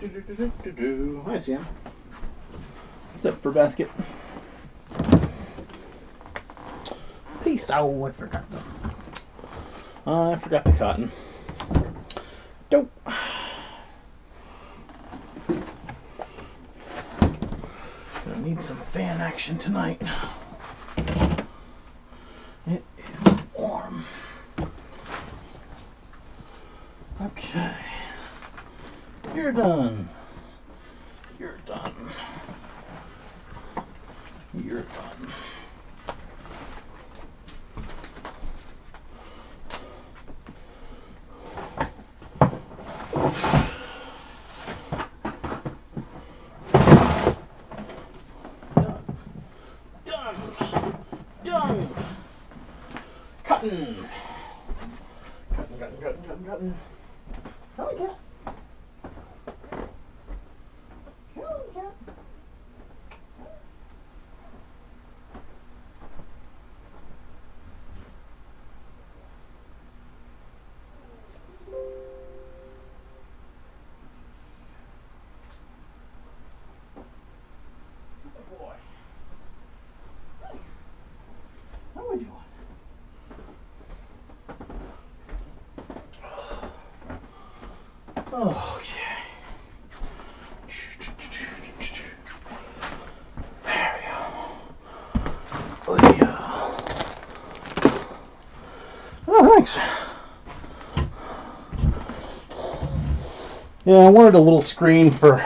Hi, Sam. What's up for basket? Paste. Oh, I forgot them. I forgot the cotton. Dope. Gonna need some fan action tonight. It is warm. Okay. You're done. You're done. You're done. Done. Cutting. Cutting. Come on, cat. Come on, cat. Good boy. How are you doing? Okay. There we go. Oh, yeah. Oh, thanks. Yeah, I wanted a little screen for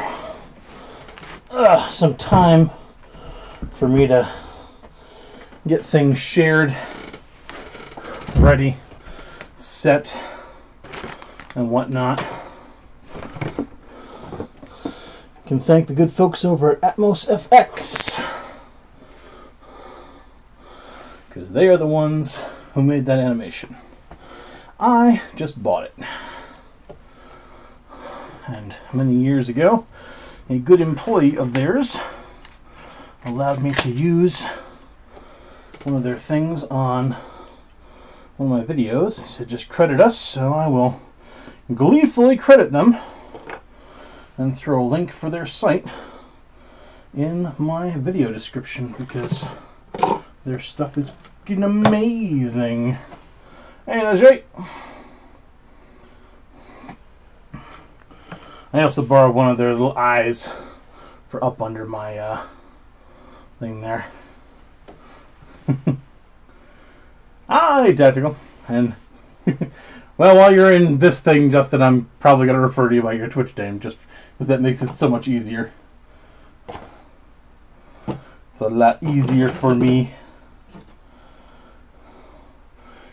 some time for me to get things shared, ready, set, and whatnot. Can thank the good folks over at Atmos FX, because they are the ones who made that animation. I just bought it. And many years ago, a good employee of theirs allowed me to use one of their things on one of my videos. He said, just credit us, so I will gleefully credit them and throw a link for their site in my video description, because their stuff is fucking amazing. Hey, Najee! I also borrowed one of their little eyes for up under my thing there. Hi, Tactical. And well, while you're in this thing, Justin, I'm probably going to refer to you by your Twitch name, just because that makes it so much easier. It's a lot easier for me,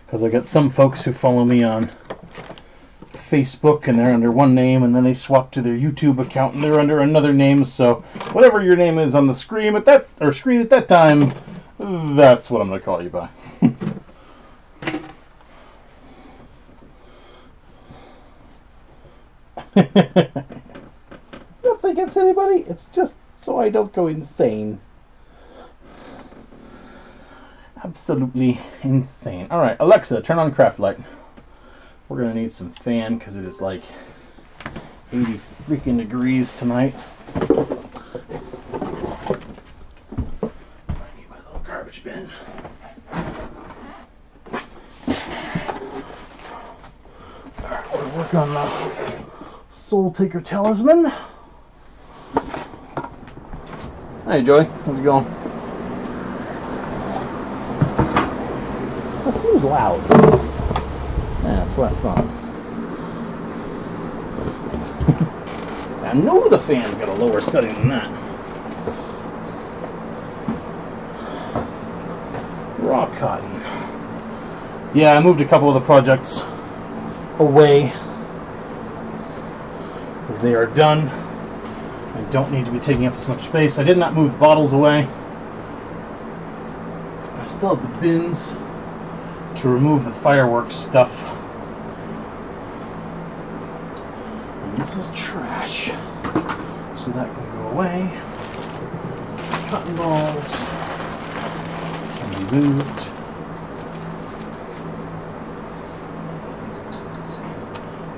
because I got some folks who follow me on Facebook and they're under one name, and then they swap to their YouTube account and they're under another name. So whatever your name is on the screen at that time, that's what I'm going to call you by. Nothing against anybody. It's just so I don't go insane. Absolutely insane. All right, Alexa, turn on craft light. We're gonna need some fan because it is like 80 freaking degrees tonight. I need my little garbage bin. Alright, we're gonna work on the Soul Taker Talisman. Hey Joey, how's it going? That seems loud. Yeah, that's what I thought. I know the fan's got a lower setting than that. Raw cotton. Yeah, I moved a couple of the projects away because they are done. I don't need to be taking up as much space. I did not move the bottles away. I still have the bins to remove the fireworks stuff. And this is trash, so that can go away. Cotton balls can be moved.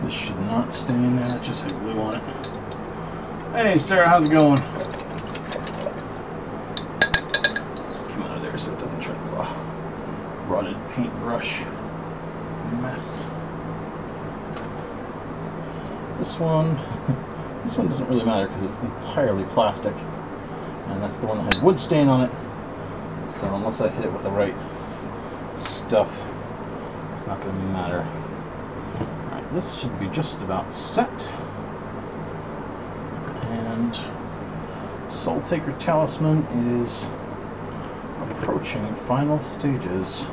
This should not stay in there. It just had glue on it. Hey Sarah, how's it going? Just come out of there so it doesn't turn into a rotted paintbrush mess. This one doesn't really matter because it's entirely plastic, and that's the one that has wood stain on it. So unless I hit it with the right stuff, it's not going to matter. Alright, this should be just about set. And Soul Taker Talisman is approaching final stages.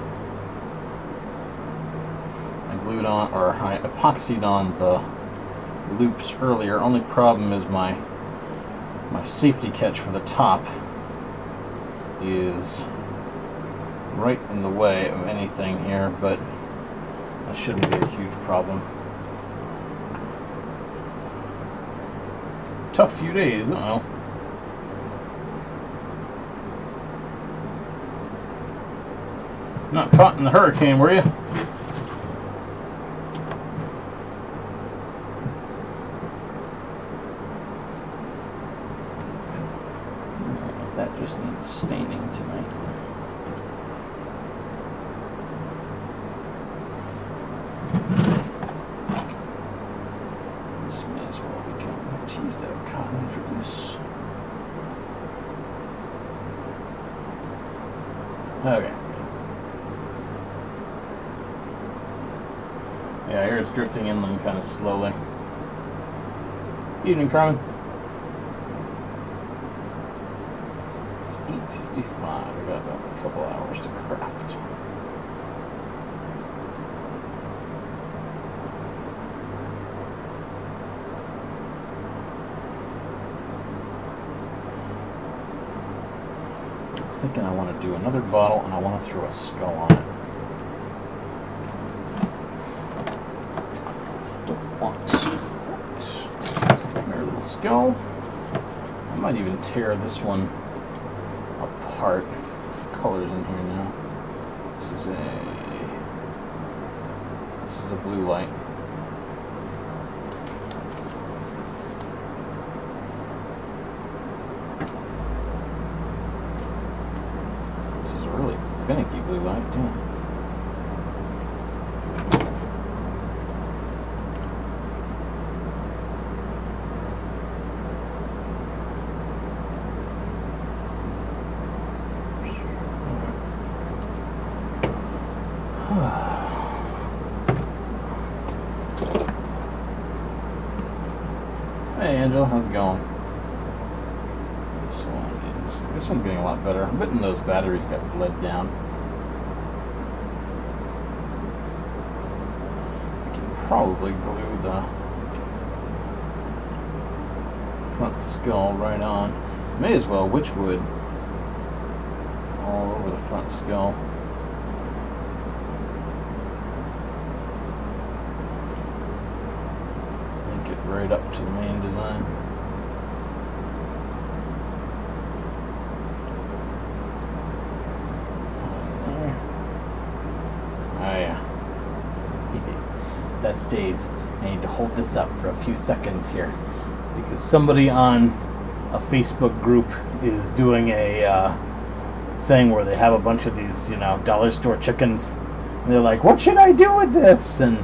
I glued on, or I epoxied on the loops earlier. Only problem is my safety catch for the top is right in the way of anything here, but that shouldn't be a huge problem. Tough few days, I don't know. Not caught in the hurricane, were you? That just needs staining tonight. This may as well become teased out cotton for use. Okay. Yeah, I hear it's drifting inland kind of slowly. Evening, Carmen. It's 8:55. I got about a couple hours to craft. I'm thinking I want to do another bottle, and I want to throw a skull on it. Skull. I might even tear this one apart. Colors in here now. This is a blue light. This is a really finicky blue light, damn. Hey Angela, how's it going? This one's getting a lot better. I'm betting those batteries got bled down. I can probably glue the front skull right on. May as well witchwood all over the front skull. Right up to the main design. Oh yeah. That stays. I need to hold this up for a few seconds here because somebody on a Facebook group is doing a thing where they have a bunch of these, dollar store chickens, and they're like, "What should I do with this?" And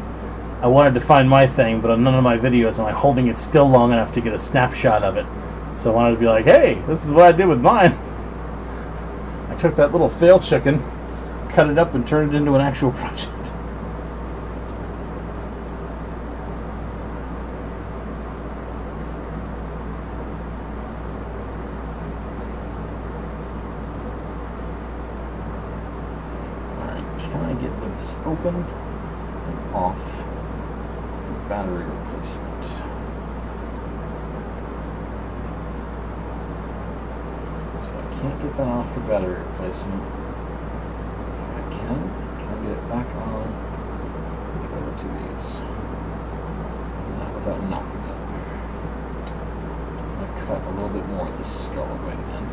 I wanted to find my thing, but on none of my videos am I holding it still long enough to get a snapshot of it. So I wanted to be like, hey, this is what I did with mine. I took that little fail chicken, cut it up, and turned it into an actual project. Alright, can I get this open and off? Battery replacement. So I can't get that off for battery replacement. I can I get it back on with the other two of these? Not without knocking it. I'm going to cut a little bit more of the skull away then.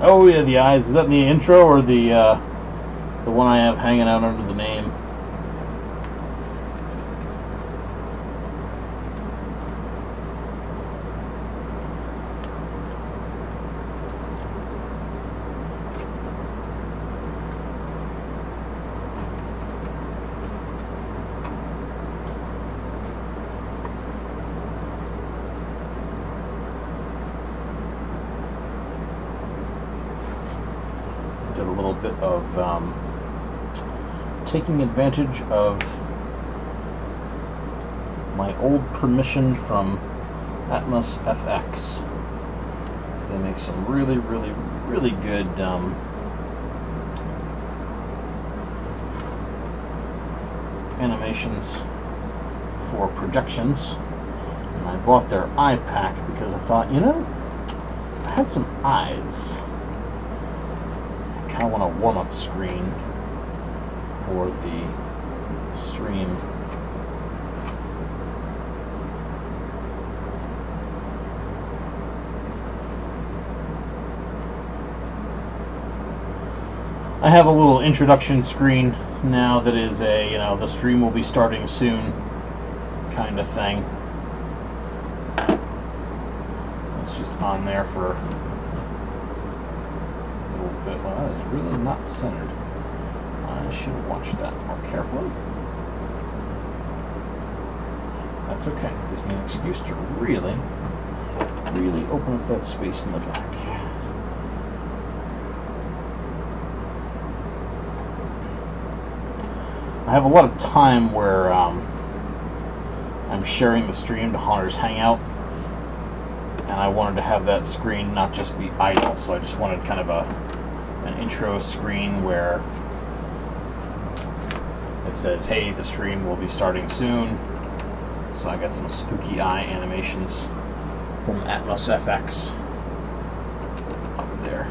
Oh yeah, the eyes. Is that in the intro or the the one I have hanging out under the name. Did a little bit of taking advantage of my old permission from Atmos FX. They make some really, really, really good animations for projections. And I bought their eye pack because I thought, you know, I had some eyes. I kind of want a warm-up screen for the stream. I have a little introduction screen now that is a, you know, the stream will be starting soon kind of thing. It's just on there for a little bit. Well, that is really not centered. I should have watched that more carefully. That's okay. It gives me an excuse to really, really open up that space in the back. I have a lot of time where I'm sharing the stream to Hunter's Hangout, and I wanted to have that screen not just be idle, so I just wanted kind of an intro screen where it says, hey, the stream will be starting soon. So I got some spooky eye animations from Atmos FX up there.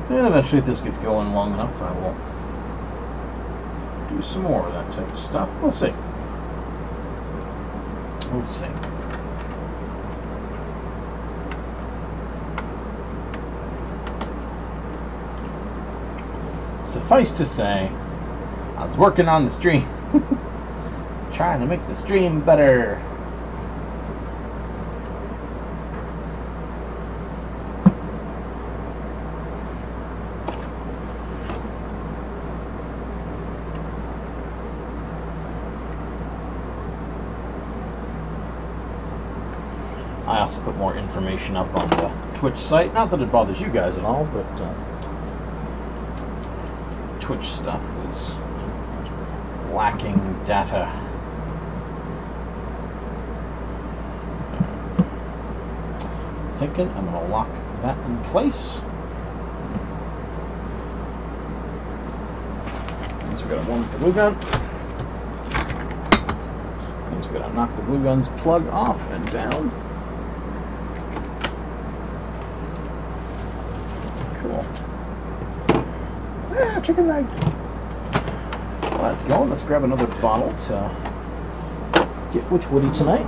And eventually, if this gets going long enough, I will do some more of that type of stuff. We'll see. We'll see. Suffice to say, I was working on the stream. Trying to make the stream better. I also put more information up on the Twitch site. Not that it bothers you guys at all, but Twitch stuff was lacking data. Thinking I'm going to lock that in place. Means we got to warm up the glue gun. Means we got to knock the glue gun's plug off and down. Cool. Ah, chicken legs. Well, that's going. Let's grab another bottle to get Witch Woody tonight.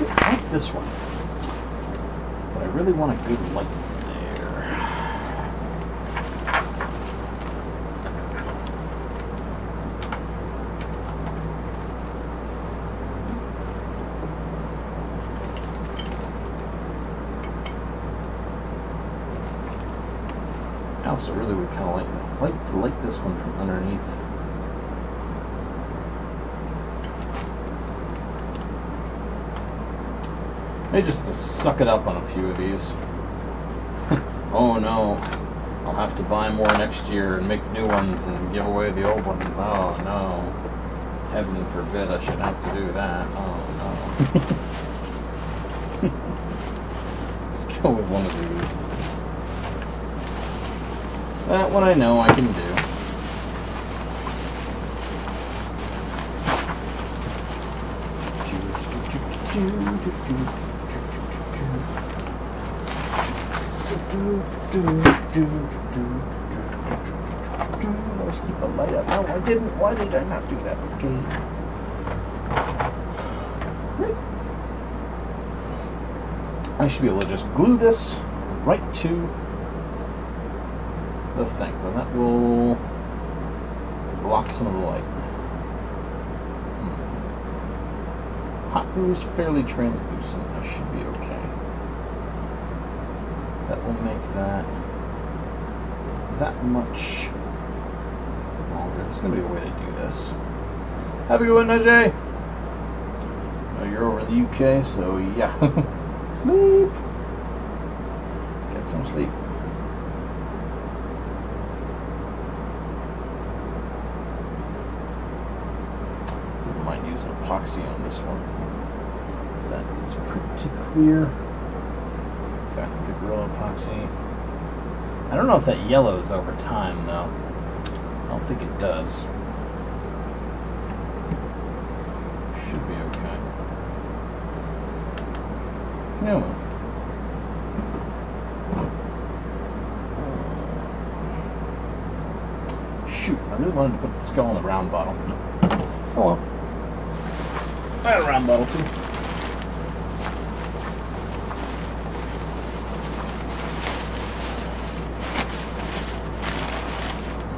I like this one, but I really want a good light there. I also really would kind of like to light this one from underneath. Maybe just to suck it up on a few of these. Oh no, I'll have to buy more next year and make new ones and give away the old ones. Oh no, heaven forbid I should have to do that. Oh no. Let's go with one of these. That one I know I can do. Let's keep the light up. No, I didn't. Why did I not do that? Okay. I should be able to just glue this right to the thing, and that will block some of the light. Hot glue is fairly translucent. That should be okay. That will make that much longer. There's going to be a way to do this. Have a good one, Ajay. Oh, you're over in the UK, so yeah. Sleep. Get some sleep. Wouldn't mind using epoxy on this one. That is pretty clear. In fact, the Gorilla Epoxy. I don't know if that yellows over time, though. I don't think it does. Should be okay. No. Shoot, I really wanted to put the skull in the round bottle. Oh well. I had a round bottle too.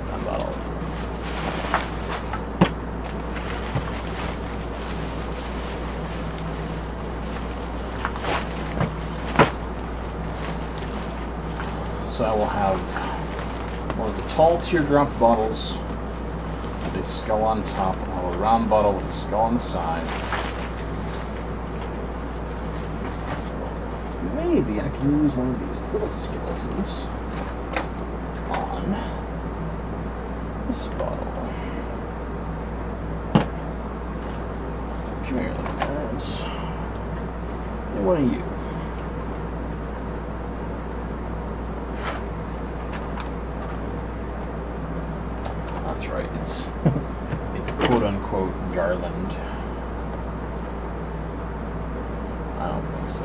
Round bottle. So I will have one of the tall teardrop bottles with a skull on top. I'll have a round bottle with a skull on the side. Maybe I can use one of these little skeletons on this bottle. Come here, little guys. Hey, what are you? That's right, it's quote-unquote garland. I don't think so.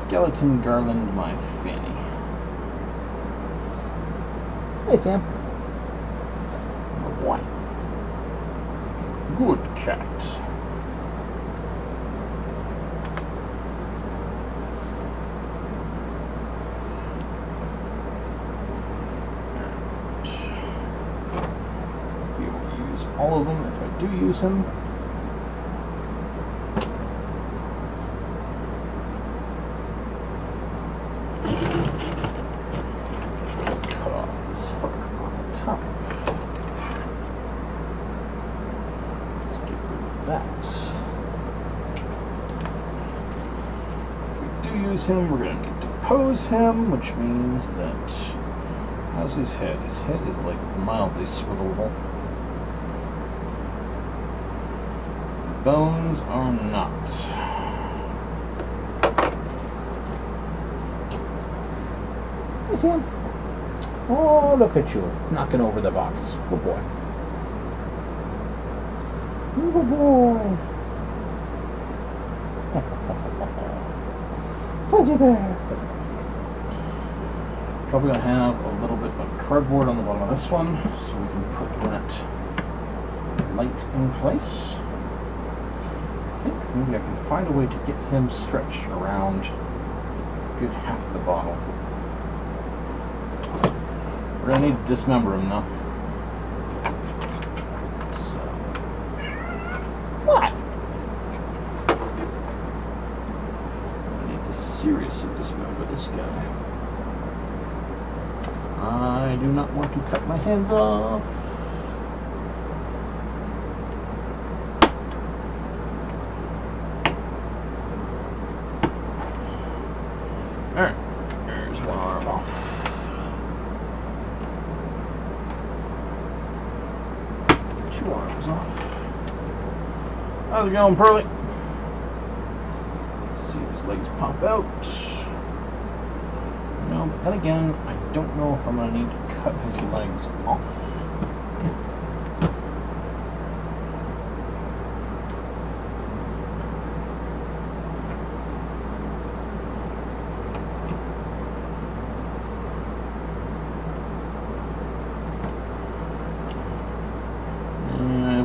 Skeleton garland my fanny. Hey, Sam. Good boy. Good cat. All of them if I do use him. Let's cut off this hook on the top. Let's get rid of that. If we do use him, we're going to need to pose him, which means that... How's his head? His head is like mildly swivelable. Bones are not. Hey, Sam. Oh, look at you, knocking over the box. Good boy. Good boy. Fuzzy bear. Probably gonna have a little bit of cardboard on the bottom of this one, so we can put that light in place. I think maybe I can find a way to get him stretched around a good half the bottle. We're going to need to dismember him though. So. What? I need to seriously dismember this guy. I do not want to cut my hands off. Alright, there's one arm off. Two arms off. How's it going, Pearly? Let's see if his legs pop out. No, but then again, I don't know if I'm going to need to cut his legs off.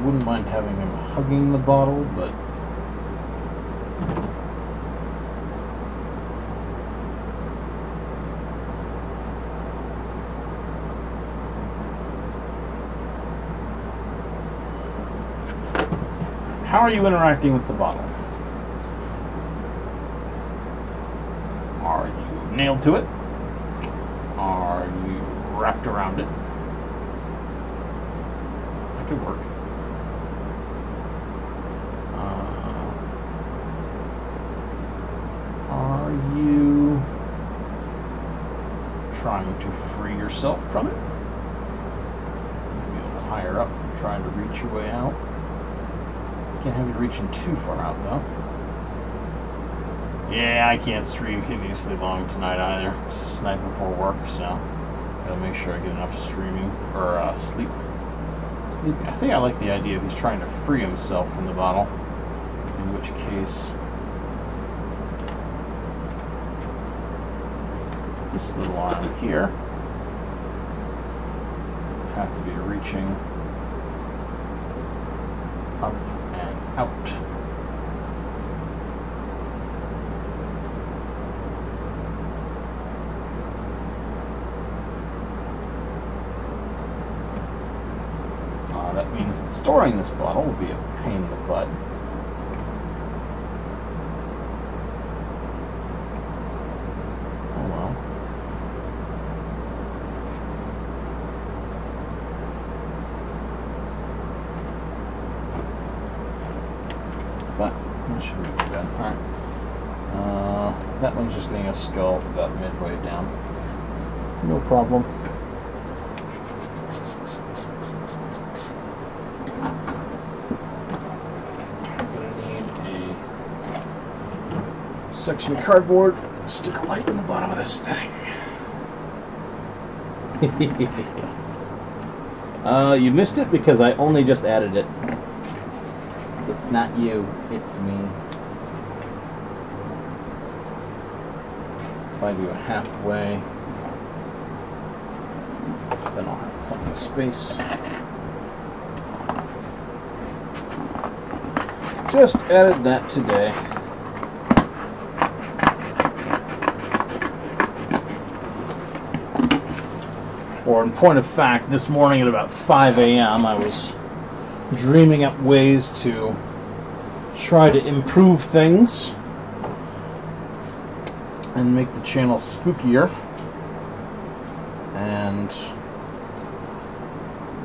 wouldn't mind having him hugging the bottle, but how are you interacting with the bottle? Are you nailed to it? Are you wrapped around it? That could work. Are you trying to free yourself from it? Maybe a little higher up, trying to reach your way out. Can't have you reaching too far out, though. Yeah, I can't stream hideously long tonight either. It's night before work, so gotta make sure I get enough streaming or sleep. I think I like the idea of he's trying to free himself from the bottle. In which case, this little arm here have to be reaching up and out. That means that storing this bottle will be a pain in the butt. Oh well. But that shouldn't be too bad. Alright. That one's just getting a skull about midway down. No problem. Section of cardboard, stick a light in the bottom of this thing. You missed it because I only just added it. It's not you, it's me. If I do a halfway, then I'll have plenty of space. Just added that today. Or in point of fact, this morning at about 5 a.m. I was dreaming up ways to try to improve things and make the channel spookier. And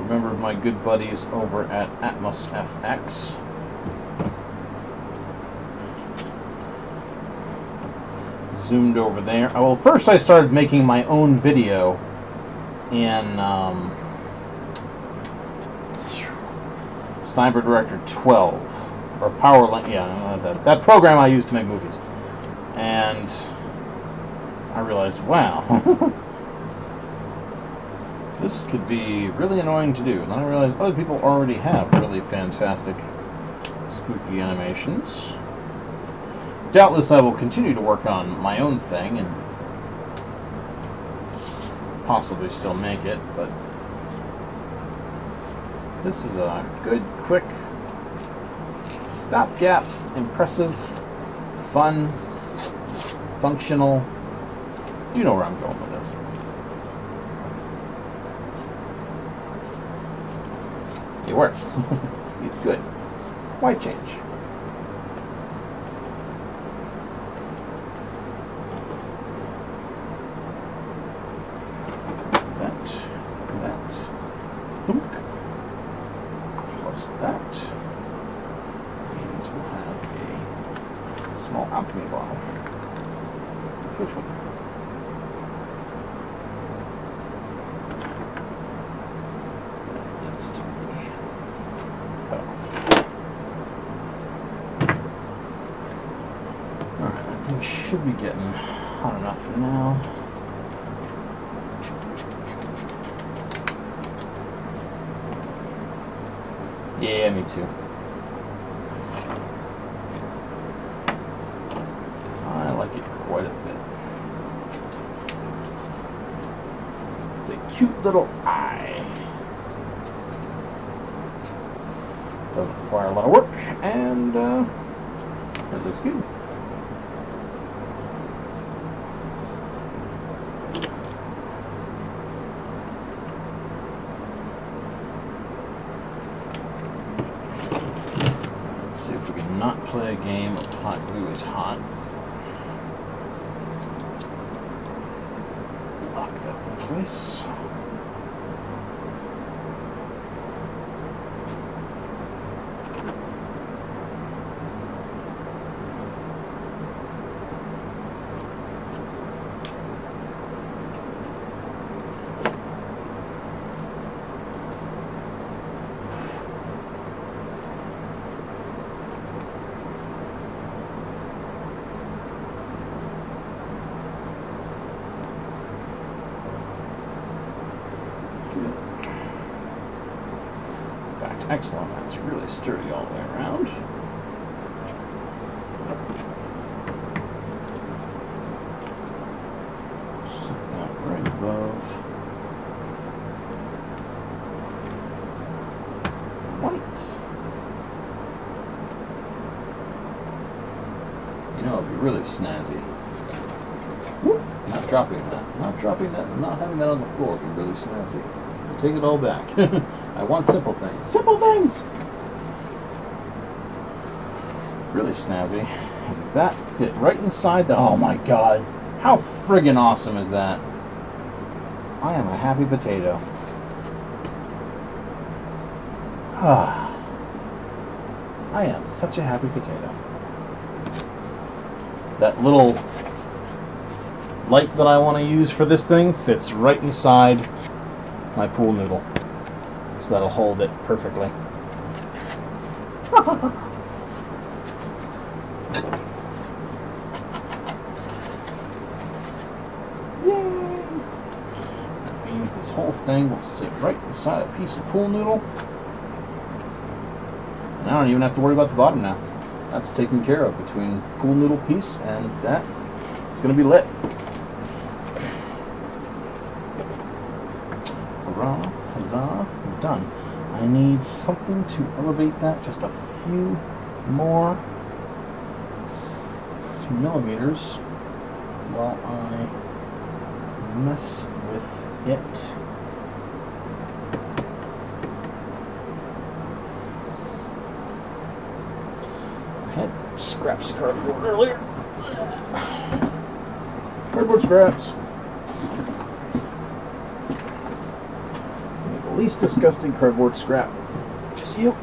remembered my good buddies over at Atmos FX. Zoomed over there. Well, first I started making my own video in Cyber Director 12 or PowerLink, yeah, that program I use to make movies, and I realized, wow, this could be really annoying to do. And then I realized other people already have really fantastic spooky animations. Doubtless I will continue to work on my own thing and possibly still make it, but this is a good, quick, stopgap, impressive, fun, functional. You know where I'm going with this. It works. It's good. Why change? That means we'll have a small alchemy bottle. Which one? That needs to be cut off. Alright, that thing should be getting hot enough for now. Yeah, me too. I like it quite a bit. It's a cute little eye. Doesn't require a lot of work, and it looks good. Let's see if we can not play a game of hot glue is hot. Lock that in place. Excellent, that's really sturdy all the way around. Set that right above. White. You know, it'd be really snazzy. Whoop. Not dropping that, and not having that on the floor would be really snazzy. Take it all back. I want simple things. Simple things! Really snazzy. Because if that fit right inside the... Oh my god. How friggin' awesome is that? I am a happy potato. Ah. I am such a happy potato. That little light that I want to use for this thing fits right inside my pool noodle. So that'll hold it perfectly. Yay! That means this whole thing will sit right inside a piece of pool noodle. And I don't even have to worry about the bottom now. That's taken care of between pool noodle piece and that. It's going to be lit. Hurrah, huzzah, done. I need something to elevate that just a few more millimeters while I mess with it. I had scraps of cardboard earlier. Cardboard scraps. The least disgusting cardboard scrap, which is you.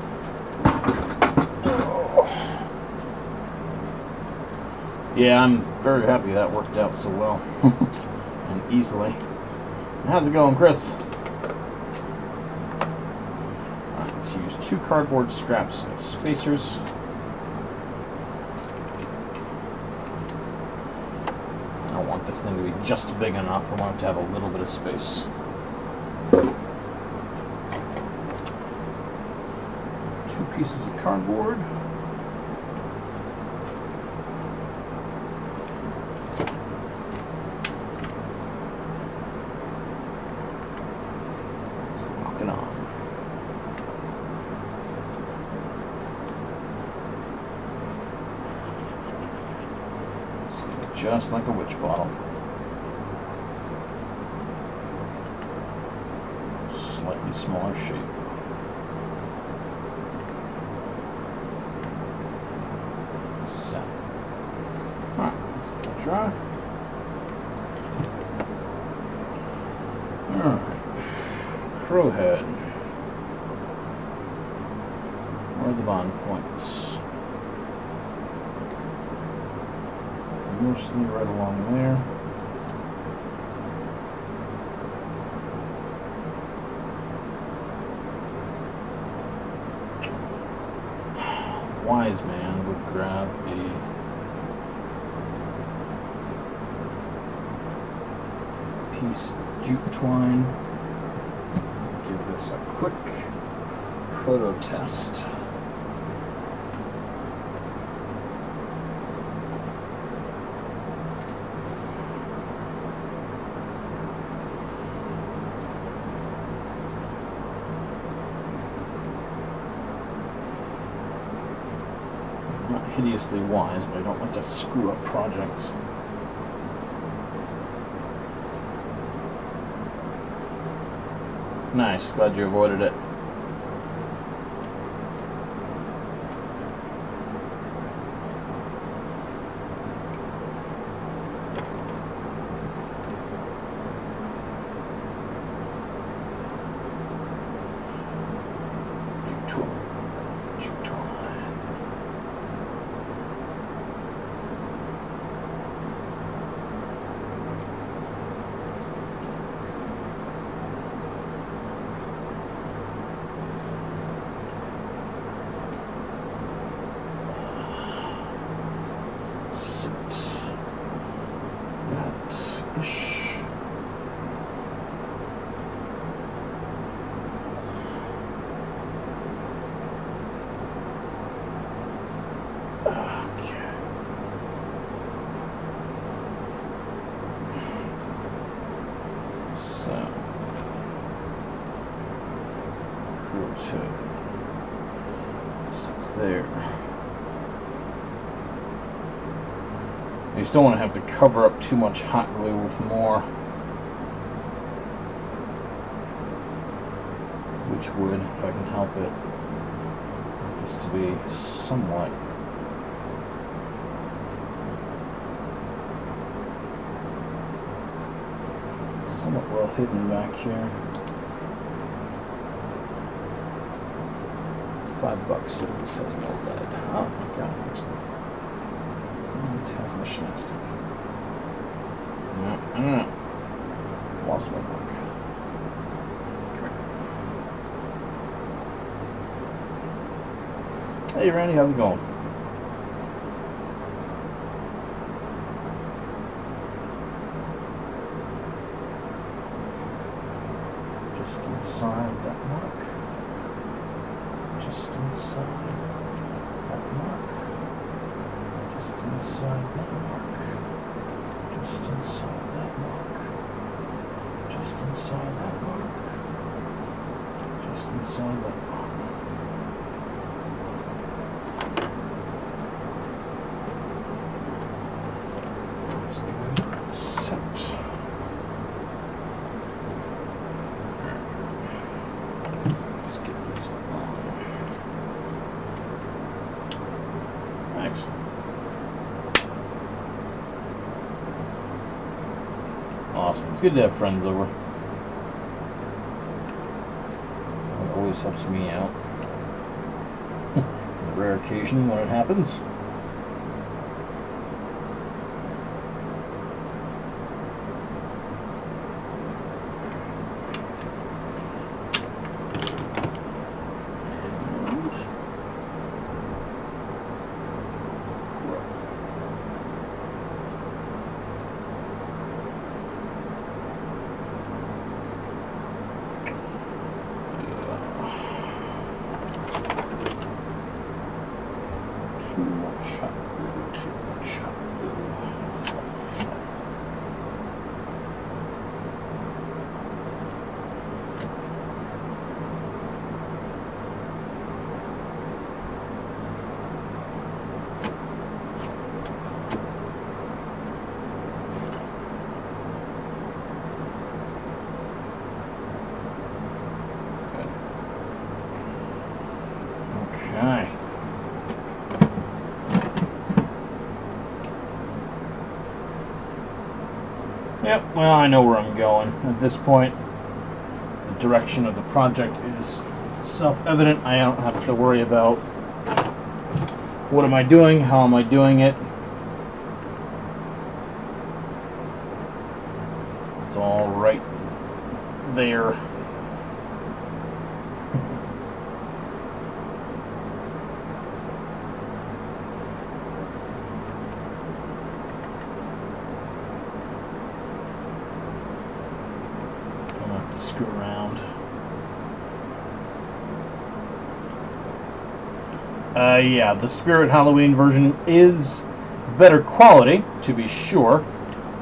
Oh. Yeah, I'm very happy that worked out so well and easily. How's it going, Chris? Alright, let's use 2 cardboard scraps as spacers. I don't want this thing to be just big enough. I want it to have a little bit of space. Pieces of cardboard. Let's lock it on. It's going to be just like a witch bottle. Slightly smaller shape. Dry. Alright. Crow head. Where are the bond points? Mostly right along there. Wise man would grab a piece of jute twine. Give this a quick photo test. hideously wise, but I don't like to screw up projects. Nice, glad you avoided it. Sits there. You still want to have to cover up too much hot glue with more, which would, if I can help it, want this to be somewhat well hidden back here. $5 says this has no lead. Oh my god, excellent. It has no schmastic. No. Lost my mark. Okay. Hey Randy, how's it going? Just inside that mark. Just inside that mark. Just inside that mark. Just inside that mark. Just inside that mark. Just inside that mark. That's good. Set. Let's get this on. Excellent. Awesome. It's good to have friends over. It always helps me out. On a rare occasion when it happens. Okay. Yep, well, I know where I'm going. At this point, the direction of the project is self-evident. I don't have to worry about what am I doing, how am I doing it. It's all right there. Screw around. Yeah, the Spirit Halloween version is better quality, to be sure.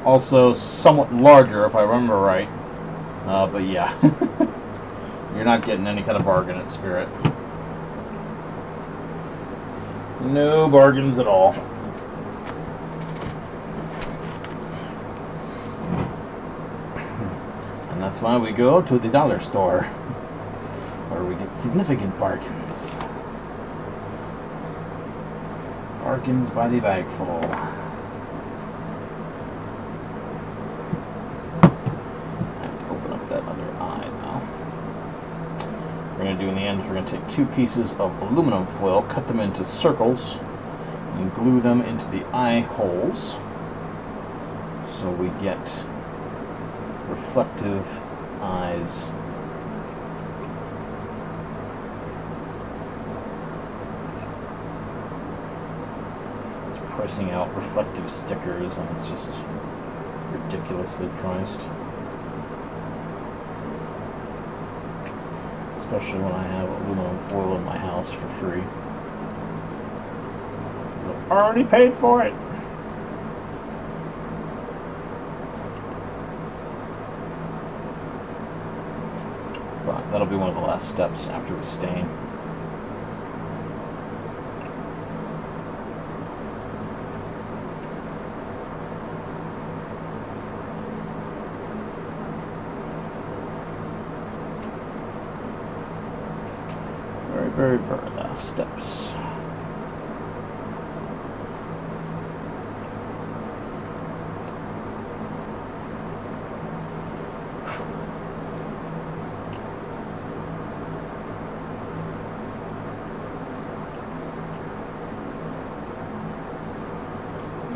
Also, somewhat larger, if I remember right. But yeah, you're not getting any kind of bargain at Spirit. No bargains at all. And that's why we go to the dollar store, where we get significant bargains. Bargains by the bagful. I have to open up that other eye now. We're going to do in the end is we're going to take 2 pieces of aluminum foil, cut them into circles, and glue them into the eye holes so we get reflective eyes. It's pricing out reflective stickers, and it's just ridiculously priced. Especially when I have aluminum foil in my house for free. So I already paid for it. But that'll be one of the last steps after we stain. Very, very last steps.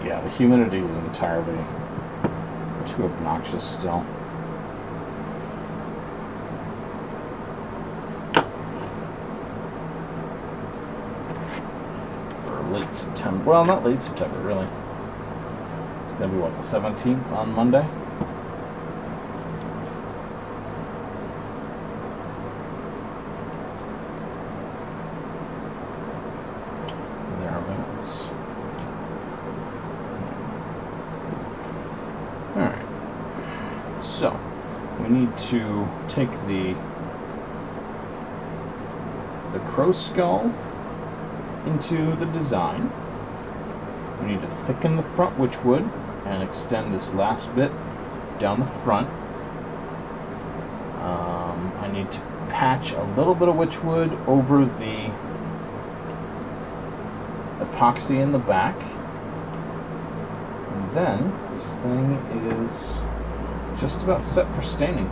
Yeah, the humidity is entirely too obnoxious still. Late September. Well, not late September, really. It's going to be, what, the 17th on Monday? Thereabouts. Alright. So, we need to take the crow skull into the design. We need to thicken the front witchwood and extend this last bit down the front. I need to patch a little bit of witchwood over the epoxy in the back. And then this thing is just about set for staining.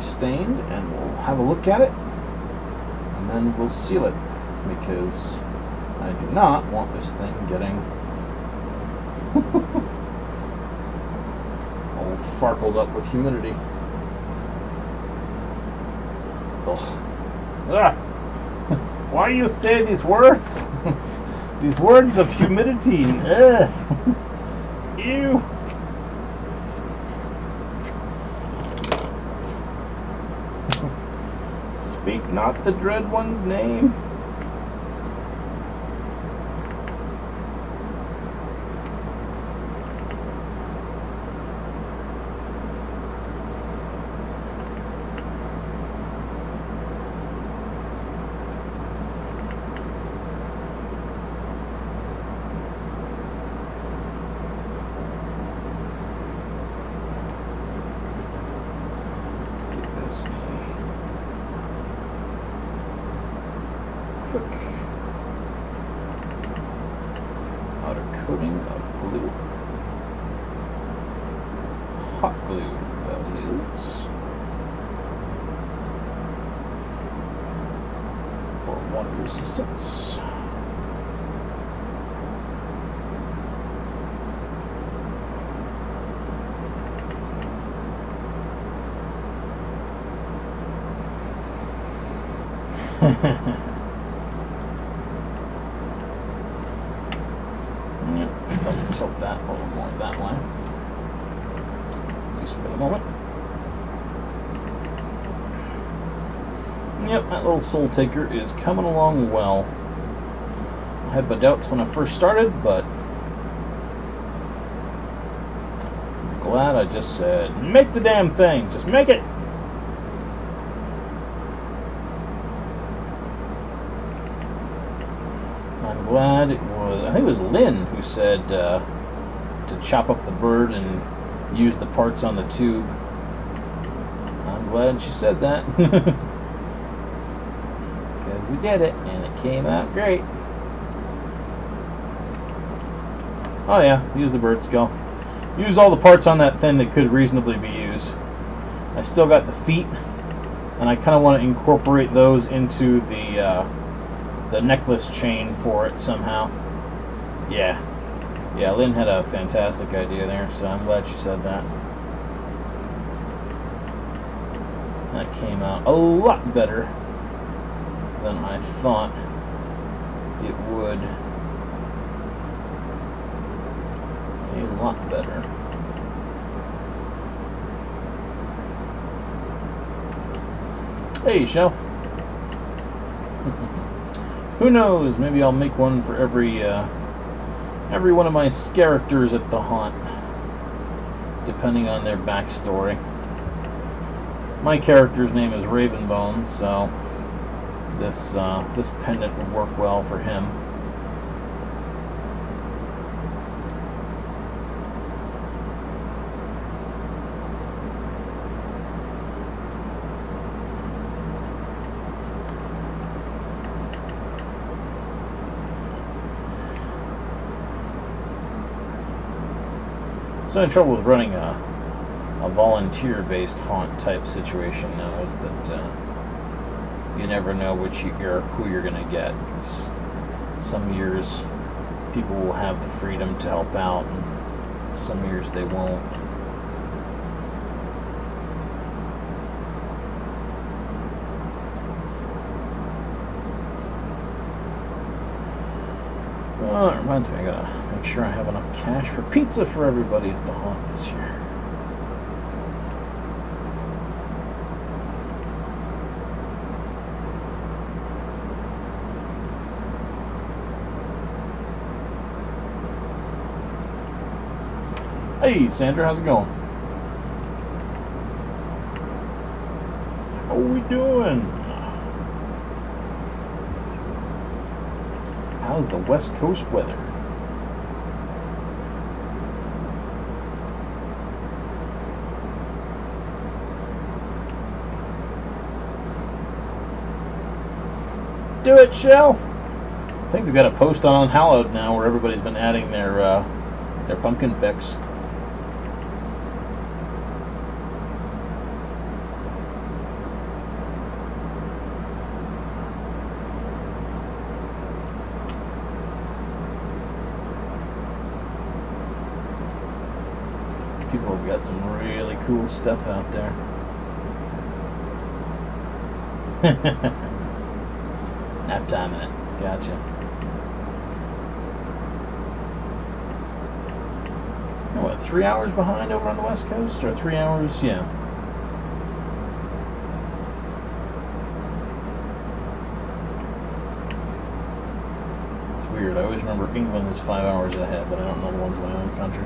Stained, and we'll have a look at it, and then we'll seal it, because I do not want this thing getting all farkled up with humidity. Ugh. Ah. Why you say these words? These words of humidity. Ugh. Ew. Speak not the dread one's name. Let's get this quick outer coating of glue. Hot glue, that is. For water resistance. Probably tilt that a little more that way, at least for the moment. Yep, that little soul taker is coming along well. I had my doubts when I first started, but I'm glad I just said, make the damn thing, just make it! I'm glad it was, I think it was Lynn who said to chop up the bird and use the parts on the tube. I'm glad she said that. Because we did it, and it came out great. Oh yeah, use the bird skull. Use all the parts on that thing that could reasonably be used. I still got the feet, and I kind of want to incorporate those into the necklace chain for it somehow. Yeah, Lynn had a fantastic idea there, so I'm glad she said that. That came out a lot better than I thought it would. A lot better. Hey, Shell. Who knows? Maybe I'll make one for every one of my characters at the haunt, depending on their backstory. My character's name is Ravenbone, so this pendant would work well for him. So, the trouble with running a volunteer-based haunt type situation now is that you never know who you're going to get. Because some years people will have the freedom to help out, and some years they won't. Well, that reminds me, I gotta make sure I have enough cash for pizza for everybody at the haunt this year. Hey, Sandra, how's it going? How we doing? How's the West Coast weather? Do it, Shell. I think they've got a post on Unhallowed now where everybody's been adding their pumpkin pics. People have got some really cool stuff out there. Nap time in it. Gotcha. Oh, what, 3 hours behind over on the West Coast? Or 3 hours? Yeah. It's weird. I always remember England was 5 hours ahead, but I don't know the ones in my own country.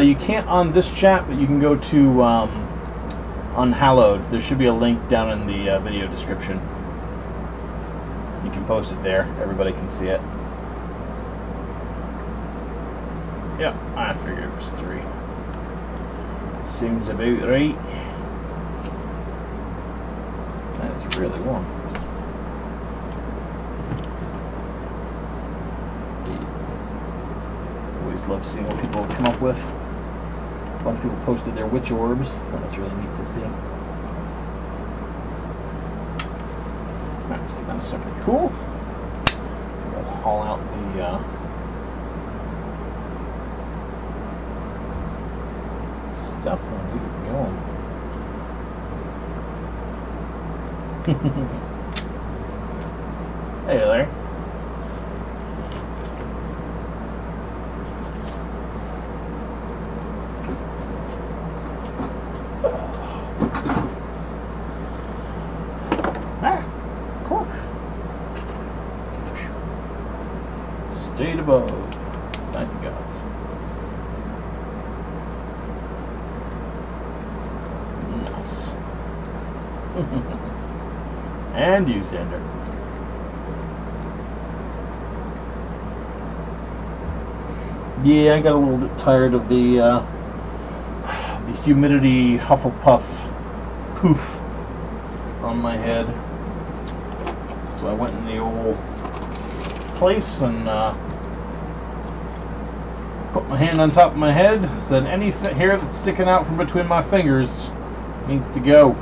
You can't on this chat, but you can go to Unhallowed. There should be a link down in the video description. You can post it there. Everybody can see it. Yep, I figured it was 3. Seems about right. That is really warm. Always love seeing what people come up with. A bunch of people posted their witch orbs. That's really neat to see. Alright, let's get down to something cool. We'll haul out the stuff and leave it going. Hey, Larry. Stayed above. Thank you, gods. Nice. And you, Sander. Yeah, I got a little bit tired of the humidity Hufflepuff poof on my head. So I went in the old place and put my hand on top of my head, said any hair that's sticking out from between my fingers needs to go.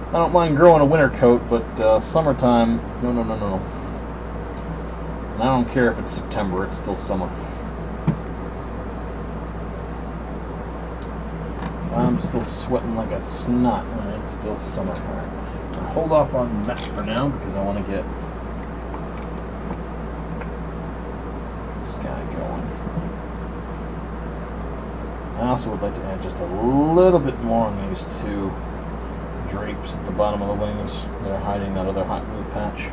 I don't mind growing a winter coat, but summertime, no, no, no, no. And I don't care if it's September, it's still summer. I'm still sweating like a snot, and it's still summer. Alright, I'll hold off on that for now because I want to get this guy going. I also would like to add just a little bit more on these two drapes at the bottom of the wings that are hiding that other hot glue patch.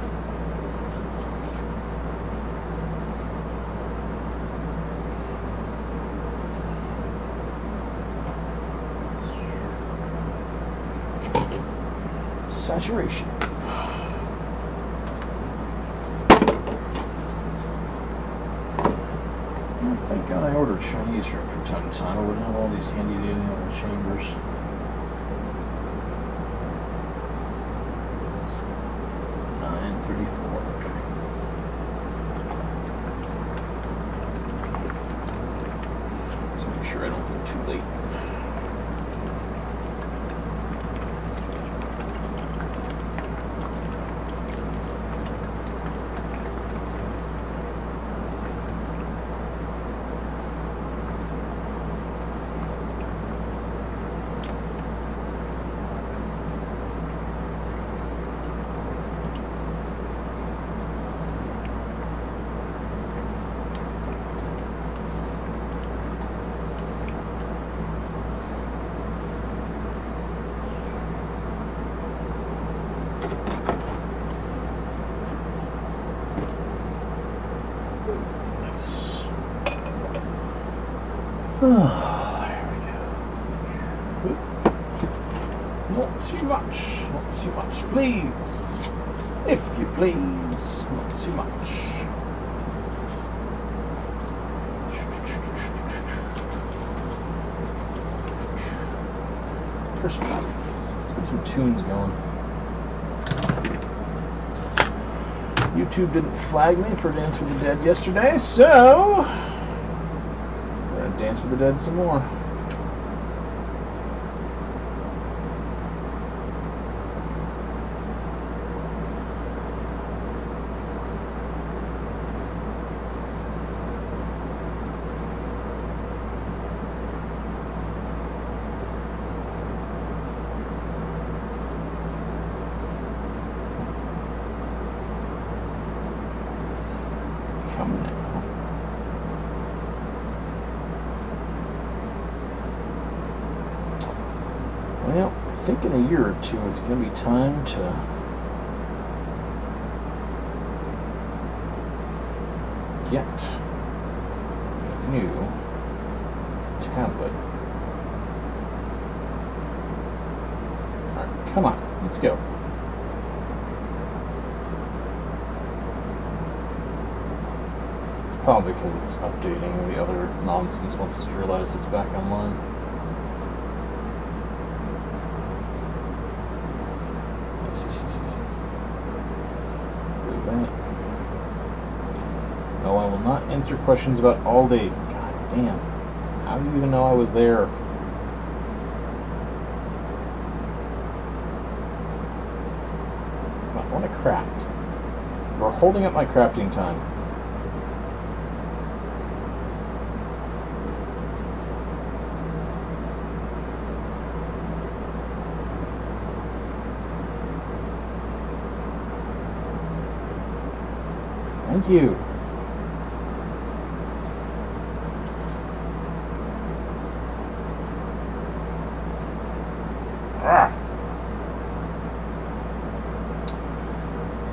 Saturation. Thank God I ordered Chinese from time to time. I wouldn't have all these handy dandy little chambers. Make sure I don't go too late. There we go. Not too much. Not too much, please. If you please. Not too much. Crisp up. Let's get some tunes going. YouTube didn't flag me for Dance with the Dead yesterday, so Dance with the Dead some more. Come now. Well, I think in a year or two it's going to be time to get a new tablet. Alright, come on, let's go. It's probably because it's updating the other nonsense once it's realized it's back online. No, I will not answer questions about all day. God damn. How do you even know I was there? Come on, I want to craft. You're holding up my crafting time. Thank you.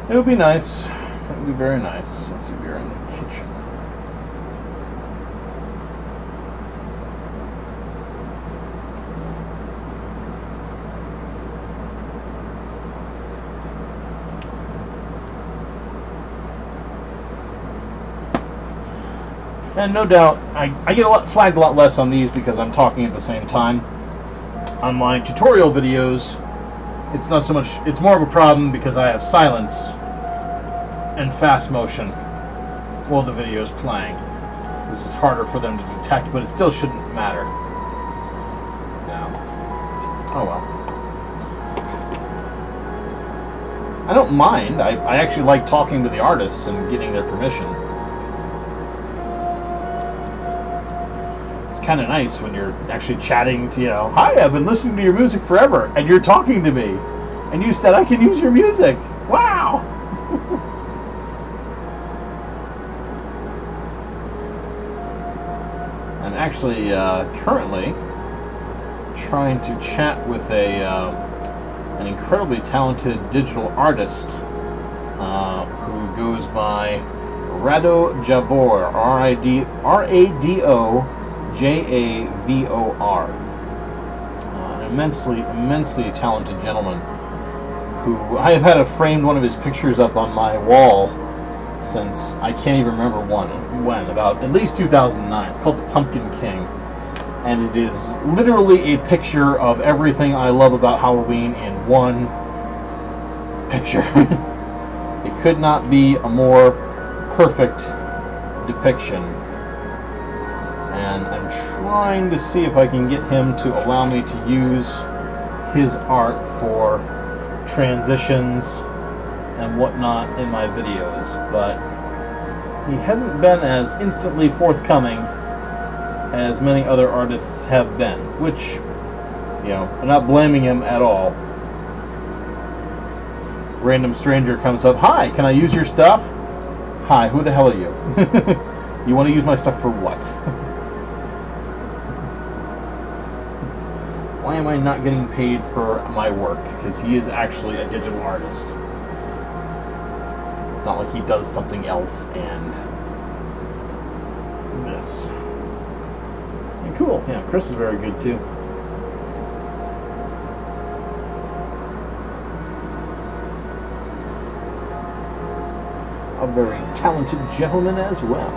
It would be nice. It would be very nice since we are in the kitchen. And no doubt, I get flagged a lot less on these because I'm talking at the same time. On my tutorial videos, it's not so much, it's more of a problem because I have silence and fast motion while the video is playing. This is harder for them to detect, but it still shouldn't matter. So, oh well. I don't mind. I actually like talking to the artists and getting their permission. It's kind of nice when you're actually chatting to, you know, hi, I've been listening to your music forever, and you're talking to me, and you said I can use your music. Wow! I'm actually currently trying to chat with an incredibly talented digital artist who goes by Rado Javor, R-A-D-O-J-A-V-O-R. An immensely talented gentleman who I have had framed one of his pictures up on my wall since I can't even remember when, about at least 2009. It's called The Pumpkin King. And it is literally a picture of everything I love about Halloween in one picture. It could not be a more perfect depiction. And I'm trying to see if I can get him to allow me to use his art for transitions and whatnot in my videos. But he hasn't been as instantly forthcoming as many other artists have been, which, you know, I'm not blaming him at all. Random stranger comes up, hi, can I use your stuff? Hi, who the hell are you? You want to use my stuff for what? Why am I not getting paid for my work? Because he is actually a digital artist. It's not like he does something else and this. Cool. Yeah, Chris is very good too. A very talented gentleman as well.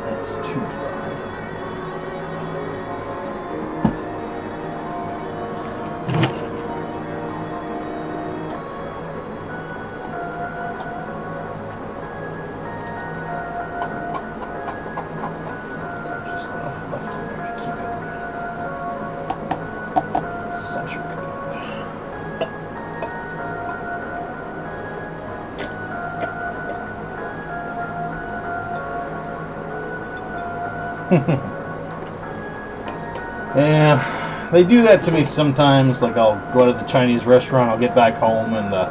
That's too dry. Yeah, they do that to me sometimes. Like, I'll go to the Chinese restaurant, I'll get back home, and the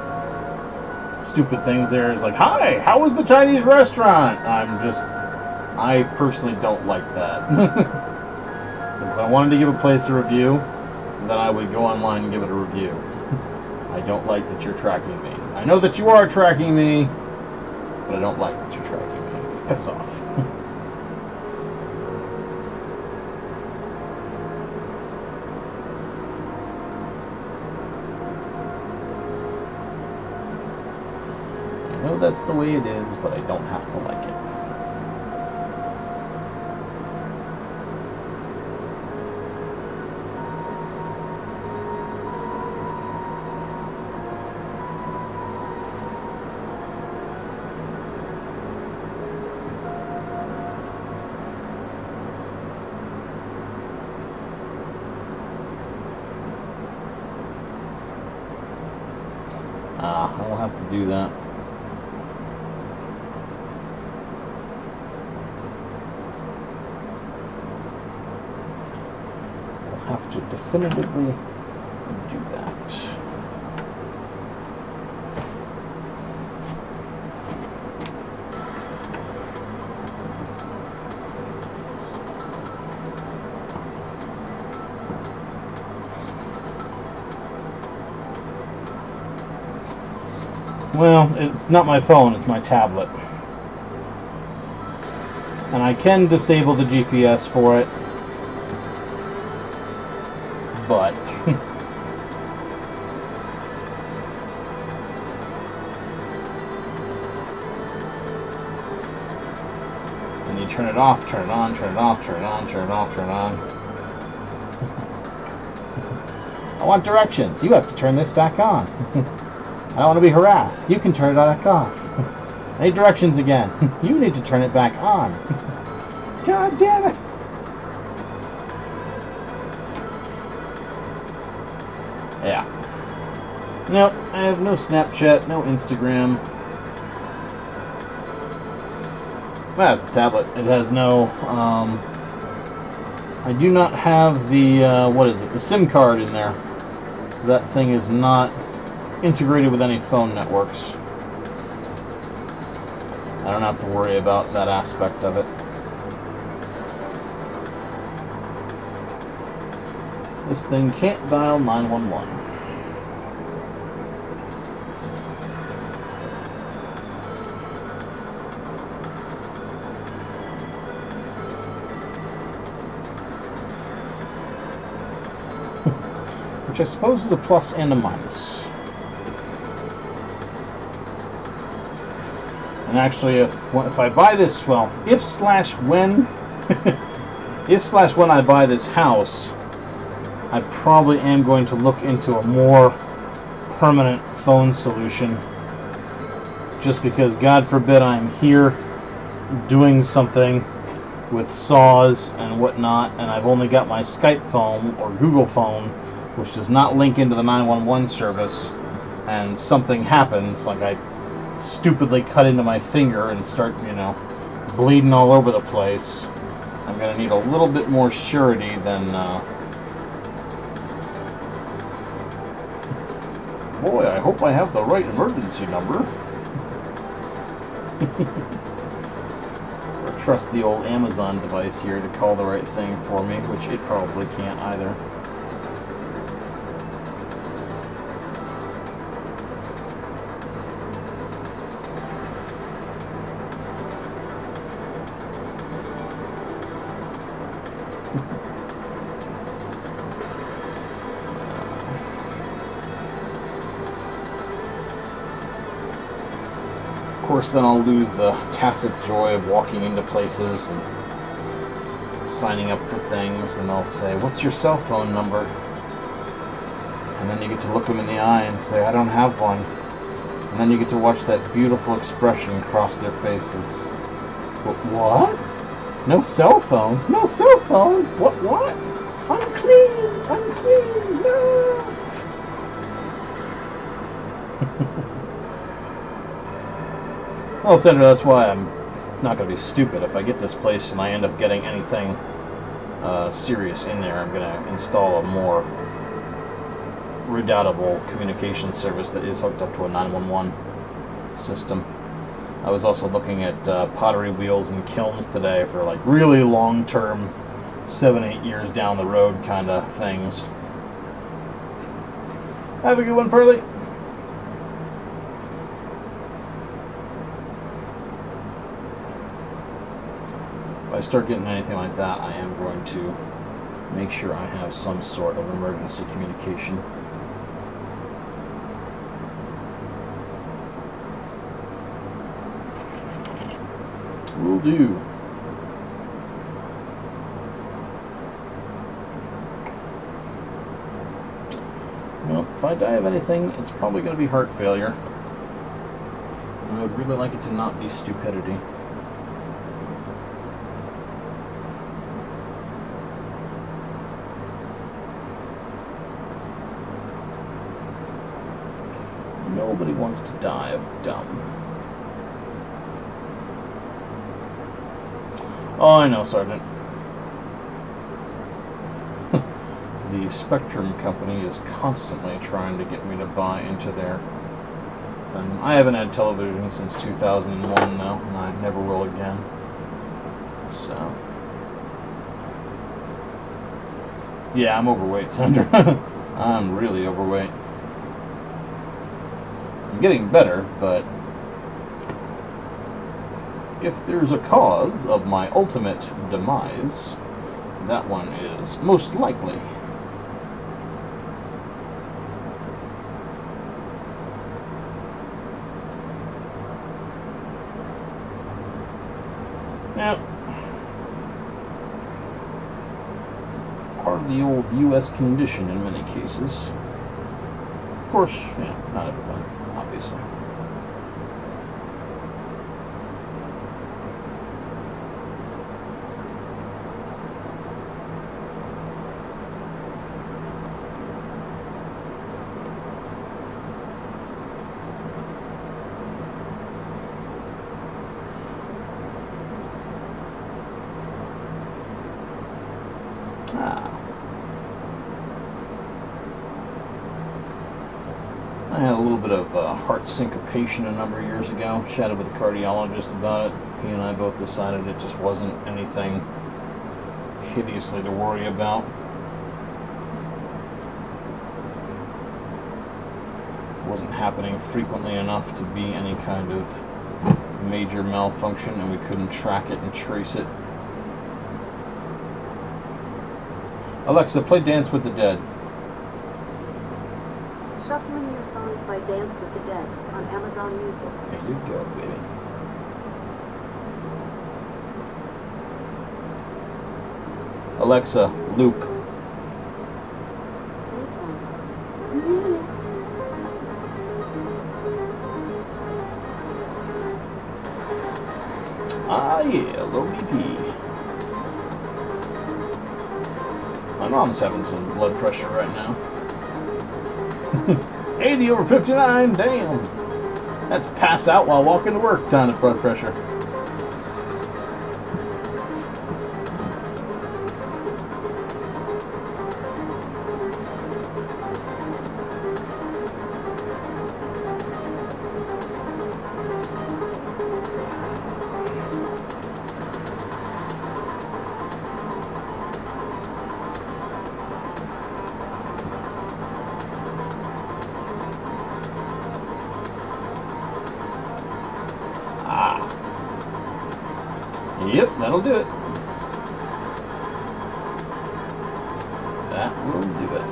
stupid things there is like, hi, how was the Chinese restaurant? I personally don't like that. If I wanted to give a place a review, then I would go online and give it a review. I don't like that you're tracking me. I know that you are tracking me, but I don't like that you're tracking me. Piss off. I know that's the way it is, but I don't have to like it. I will have to do that. I'll have to definitively do that. Well, it's not my phone, it's my tablet. And I can disable the GPS for it, but turn it off, turn it on, turn it off, turn it on, turn it off, turn it on. I want directions. You have to turn this back on. I don't want to be harassed. You can turn it back off. I need directions again. You need to turn it back on. God damn it. Yeah. Nope, I have no Snapchat, no Instagram. Well, it's a tablet. It has no, I do not have the, what is it, the SIM card in there. So that thing is not integrated with any phone networks. I don't have to worry about that aspect of it. This thing can't dial 911. Which I suppose is a plus and a minus. And actually, if I buy this, well, if/when I buy this house, I probably am going to look into a more permanent phone solution. Just because, God forbid, I'm here doing something with saws and whatnot, and I've only got my Skype phone or Google phone, which does not link into the 911 service, and something happens, like I stupidly cut into my finger and start, bleeding all over the place. I'm going to need a little bit more surety than, boy, I hope I have the right emergency number. Or trust the old Amazon device here to call the right thing for me, which it probably can't either. Of course, then I'll lose the tacit joy of walking into places and signing up for things, and they'll say, "What's your cell phone number?" And then you get to look them in the eye and say, "I don't have one." And then you get to watch that beautiful expression cross their faces. What? No cell phone? No cell phone? What? Unclean! Unclean! No! Well, Senator, that's why I'm not going to be stupid. If I get this place and I end up getting anything serious in there, I'm going to install a more redoubtable communication service that is hooked up to a 911 system. I was also looking at pottery wheels and kilns today for like really long-term, 7-8 years down the road kind of things. Have a good one, Pearly. If I start getting anything like that, I am going to make sure I have some sort of emergency communication. Will do. Well, if I die of anything, it's probably going to be heart failure. I would really like it to not be stupidity. Nobody wants to die of dumb. Oh, I know, Sergeant. The Spectrum company is constantly trying to get me to buy into their thing. I haven't had television since 2001 now, and I never will again. So, yeah, I'm overweight, Senator. I'm really overweight. I'm getting better, but if there's a cause of my ultimate demise, that one is most likely. Yep. part of the old U.S. condition in many cases. Of course, not everyone, obviously. I had a little bit of heart syncopation a number of years ago. Chatted with a cardiologist about it. He and I both decided it just wasn't anything hideously to worry about. It wasn't happening frequently enough to be any kind of major malfunction, and we couldn't track it and trace it. Alexa, play Dance with the Dead. Shuffling Your Songs by Dance with the Dead on Amazon Music. There you go, baby. Alexa, loop. Ah, yeah, low BP. My mom's having some blood pressure right now. 80/59, damn. That's pass out while walking to work kind of blood pressure. Yep, that'll do it. That will do it.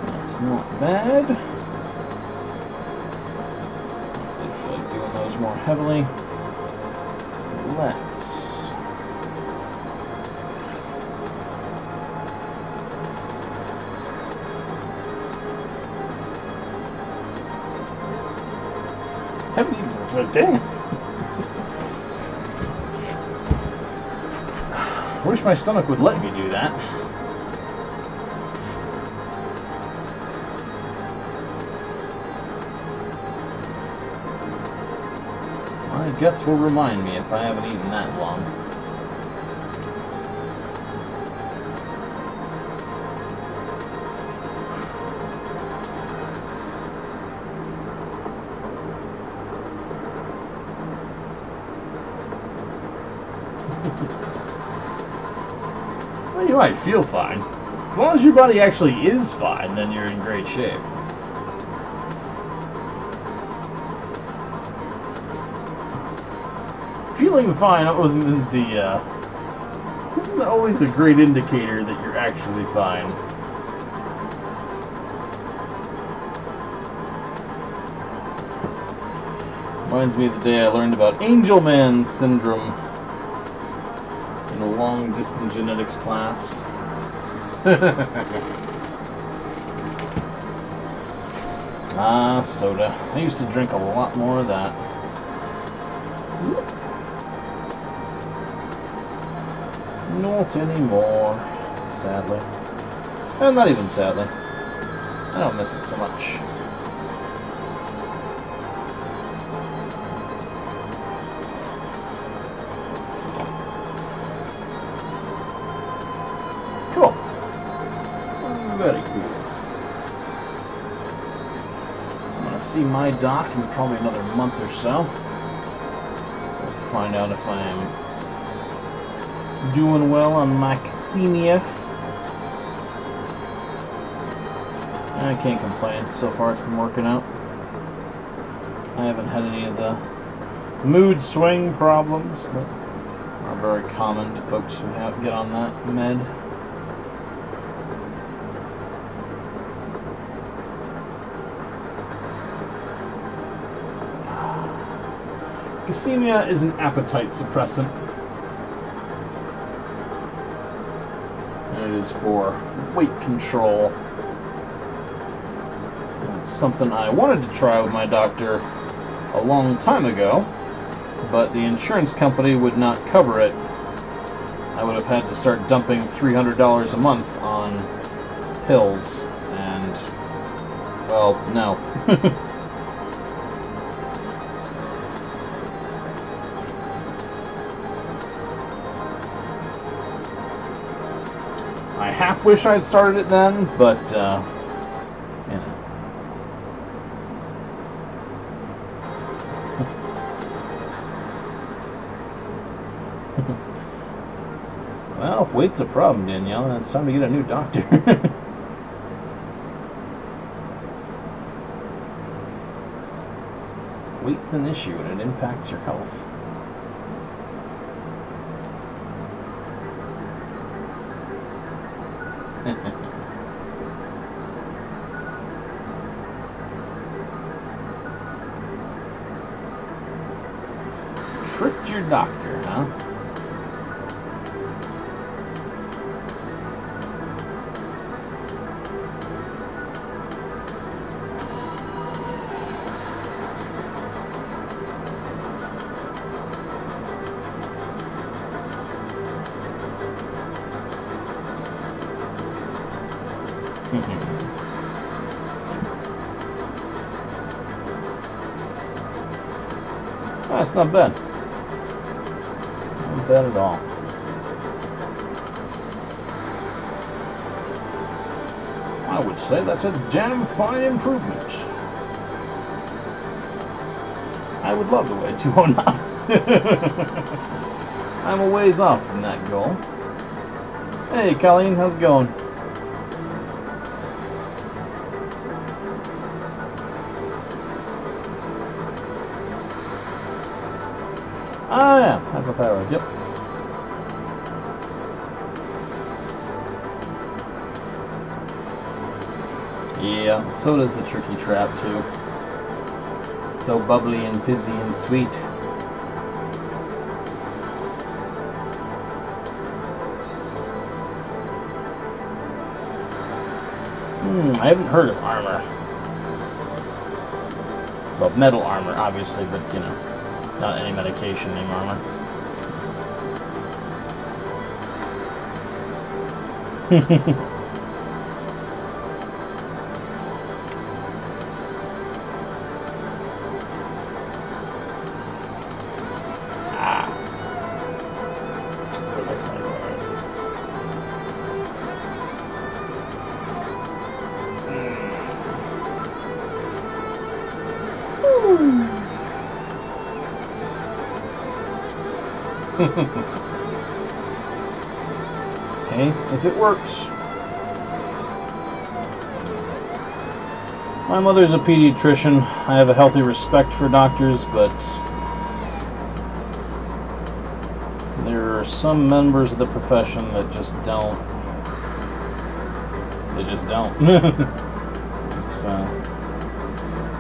That's not bad. I feel like doing those more heavily. Let's damn. I wish my stomach would let me do that. My guts will remind me if I haven't eaten that long. Well, you might feel fine. As long as your body actually is fine, then you're in great shape. Feeling fine isn't always a great indicator that you're actually fine. Reminds me of the day I learned about Angelman syndrome in a long-distance genetics class. Ah, soda. I used to drink a lot more of that. Not anymore, sadly. Well, not even sadly. I don't miss it so much. Cool. Very cool. I'm gonna see my doc in probably another month or so. We'll find out if I am doing well on mycemia. I can't complain. So far it's been working out. I haven't had any of the mood swing problems that are very common to folks who get on that med. Glycemia is an appetite suppressant. And it is for weight control. It's something I wanted to try with my doctor a long time ago, but the insurance company would not cover it. I would have had to start dumping $300 a month on pills, and, well, no. I half wish I had started it then, but, you know. Well, if weight's a problem, Danielle, then it's time to get a new doctor. Weight's an issue and it impacts your health. Tricked your doctor, huh? That's not bad. Not bad at all. I would say that's a damn fine improvement. I would love to weigh 209. I'm a ways off from that goal. Hey, Colleen, how's it going? Oh yeah, hypothyroid, yep. Yeah, soda's a tricky trap too. So bubbly and fizzy and sweet. I haven't heard of armor. Well, metal armor, obviously, but you know. Not any medication named armor. Ah. For the thyroid. Hey, if it works. My mother's a pediatrician. I have a healthy respect for doctors, but there are some members of the profession that just don't. They just don't. That's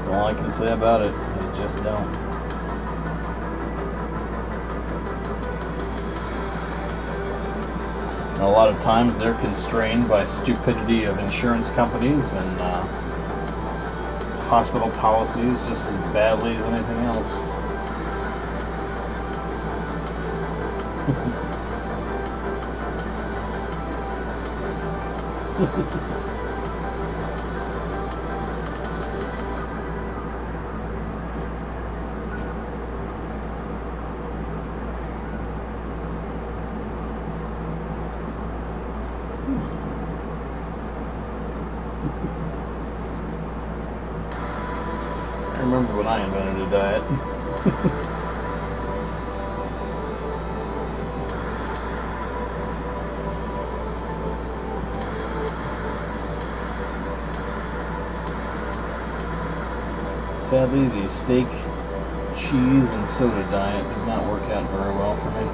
all I can say about it. They just don't. And a lot of times they're constrained by stupidity of insurance companies and hospital policies just as badly as anything else. I remember when I invented a diet. Sadly, the steak, cheese, and soda diet did not work out very well for me.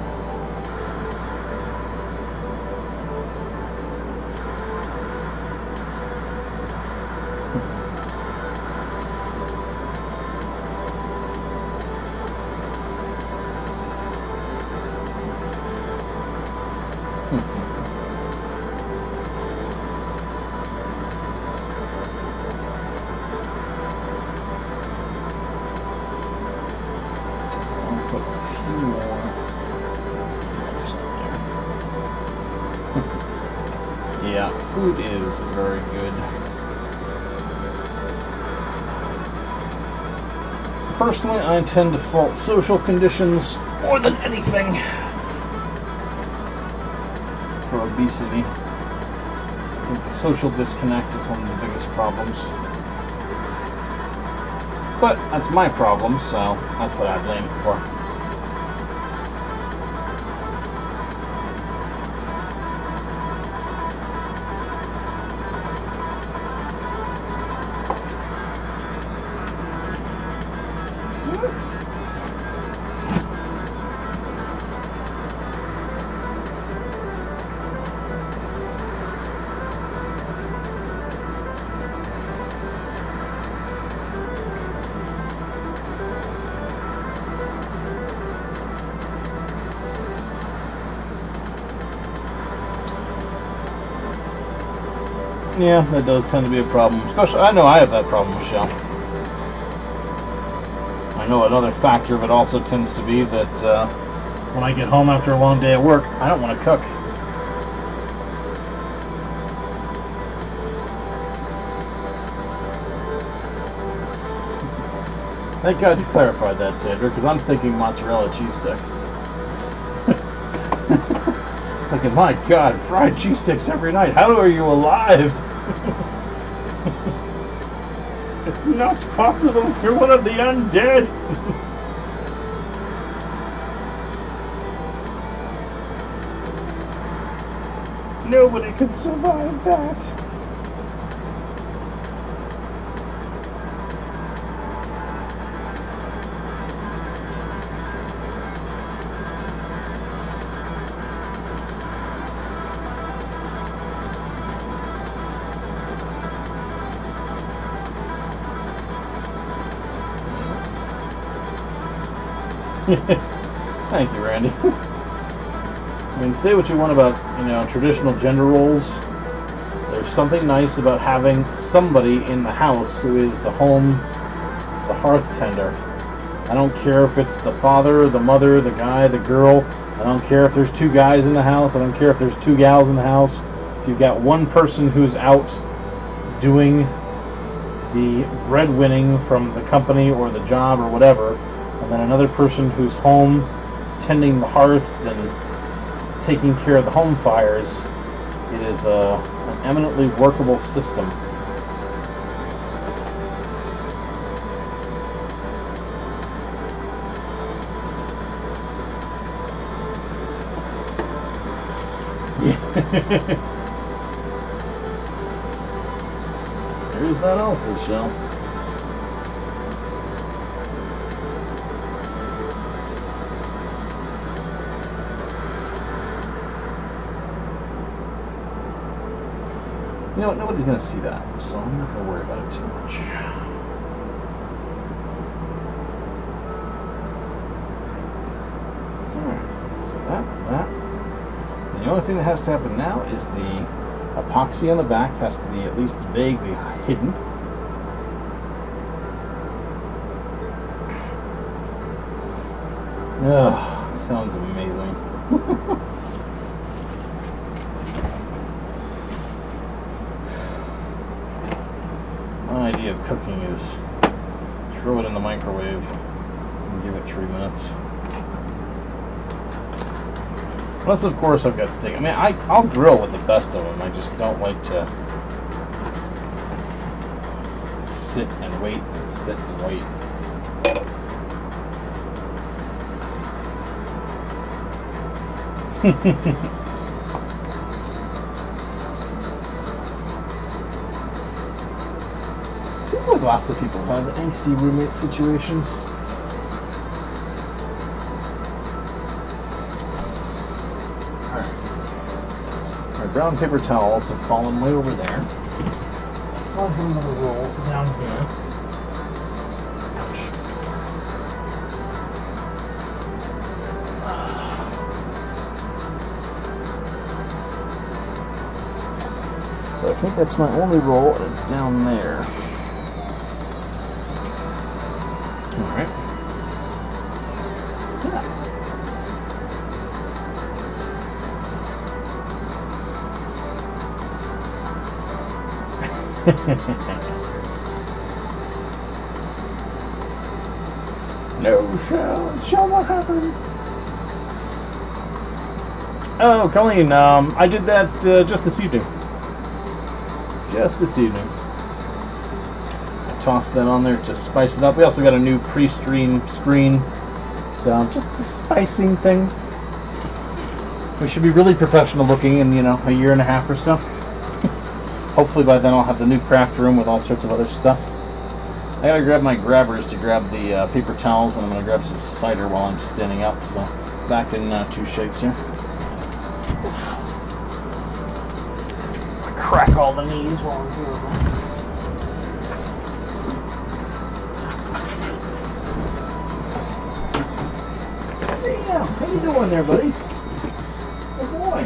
Any more? There's not there. Yeah, food is very good. Personally, I tend to fault social conditions more than anything for obesity. I think the social disconnect is one of the biggest problems. But that's my problem, so that's what I blame it for. Yeah, that does tend to be a problem. Especially, I know I have that problem, Michelle. I know another factor of it also tends to be that when I get home after a long day at work, I don't want to cook. Thank God you clarified that, Sandra, because I'm thinking mozzarella cheese sticks. Thinking, my God, fried cheese sticks every night. How are you alive? It's not possible. You're one of the undead. Nobody could survive that. Thank you, Randy. I mean, say what you want about, traditional gender roles. There's something nice about having somebody in the house who is the hearth tender. I don't care if it's the father, the mother, the guy, the girl. I don't care if there's two guys in the house. I don't care if there's two gals in the house. If you've got one person who's out doing the breadwinning from the company or the job or whatever, and then another person who's home tending the hearth and taking care of the home fires, it is an eminently workable system. Yeah. There's that also, Shell. You know what, nobody's going to see that, so I'm not going to worry about it too much. Alright, so that. And the only thing that has to happen now is the epoxy on the back has to be at least vaguely hidden. Ugh, sounds amazing. My idea of cooking is throw it in the microwave and give it 3 minutes. Unless, of course, I've got steak. I mean, I'll grill with the best of them. I just don't like to sit and wait and sit and wait. Seems like lots of people have angsty roommate situations. Alright. My brown paper towels have fallen way over there. I'll do another roll down here. Ouch. But I think that's my only roll, and it's down there. Alright. Yeah. No, it shall not happen. Oh, Colleen, I did that just this evening. Just this evening. I tossed that on there to spice it up. We also got a new pre-stream screen, so just spicing things. We should be really professional looking in, a year and a half or so. Hopefully by then I'll have the new craft room with all sorts of other stuff. I gotta grab my grabbers to grab the paper towels, and I'm gonna grab some cider while I'm standing up. So back in 2 shakes here. I crack all the knees while I'm doing that. Damn, how you doing there, buddy? Good boy.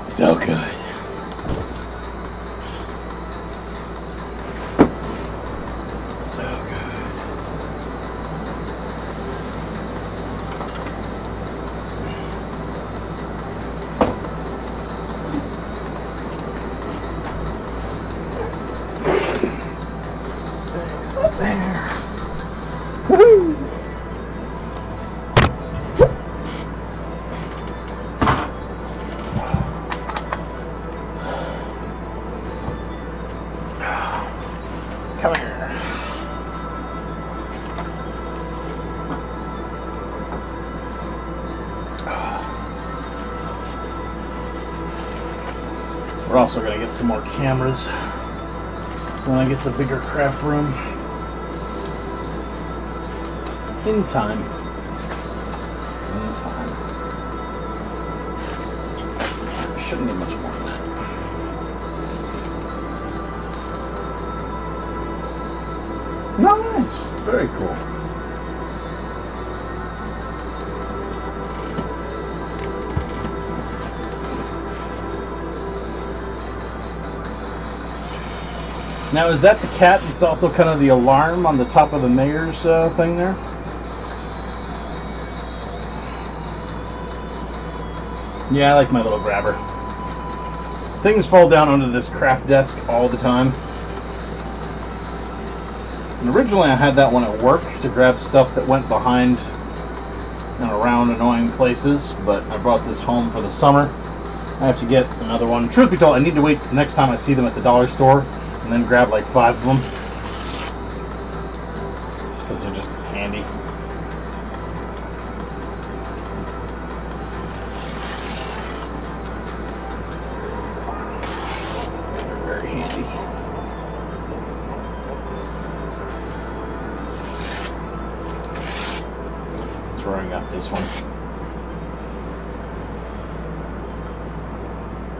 So good. So good. Up there. Woohoo! Come here. We're also going to get some more cameras when I get the bigger craft room. In time. In time. Shouldn't need much more than that. Nice. Very cool. Now, is that the cat that's also kind of the alarm on the top of the mayor's thing there? Yeah, I like my little grabber. Things fall down onto this craft desk all the time. And originally I had that one at work to grab stuff that went behind and around annoying places, but I brought this home for the summer. I have to get another one. Truth be told, I need to wait till next time I see them at the dollar store and then grab like 5 of them, because they're just handy. They're very handy. That's where I got this one.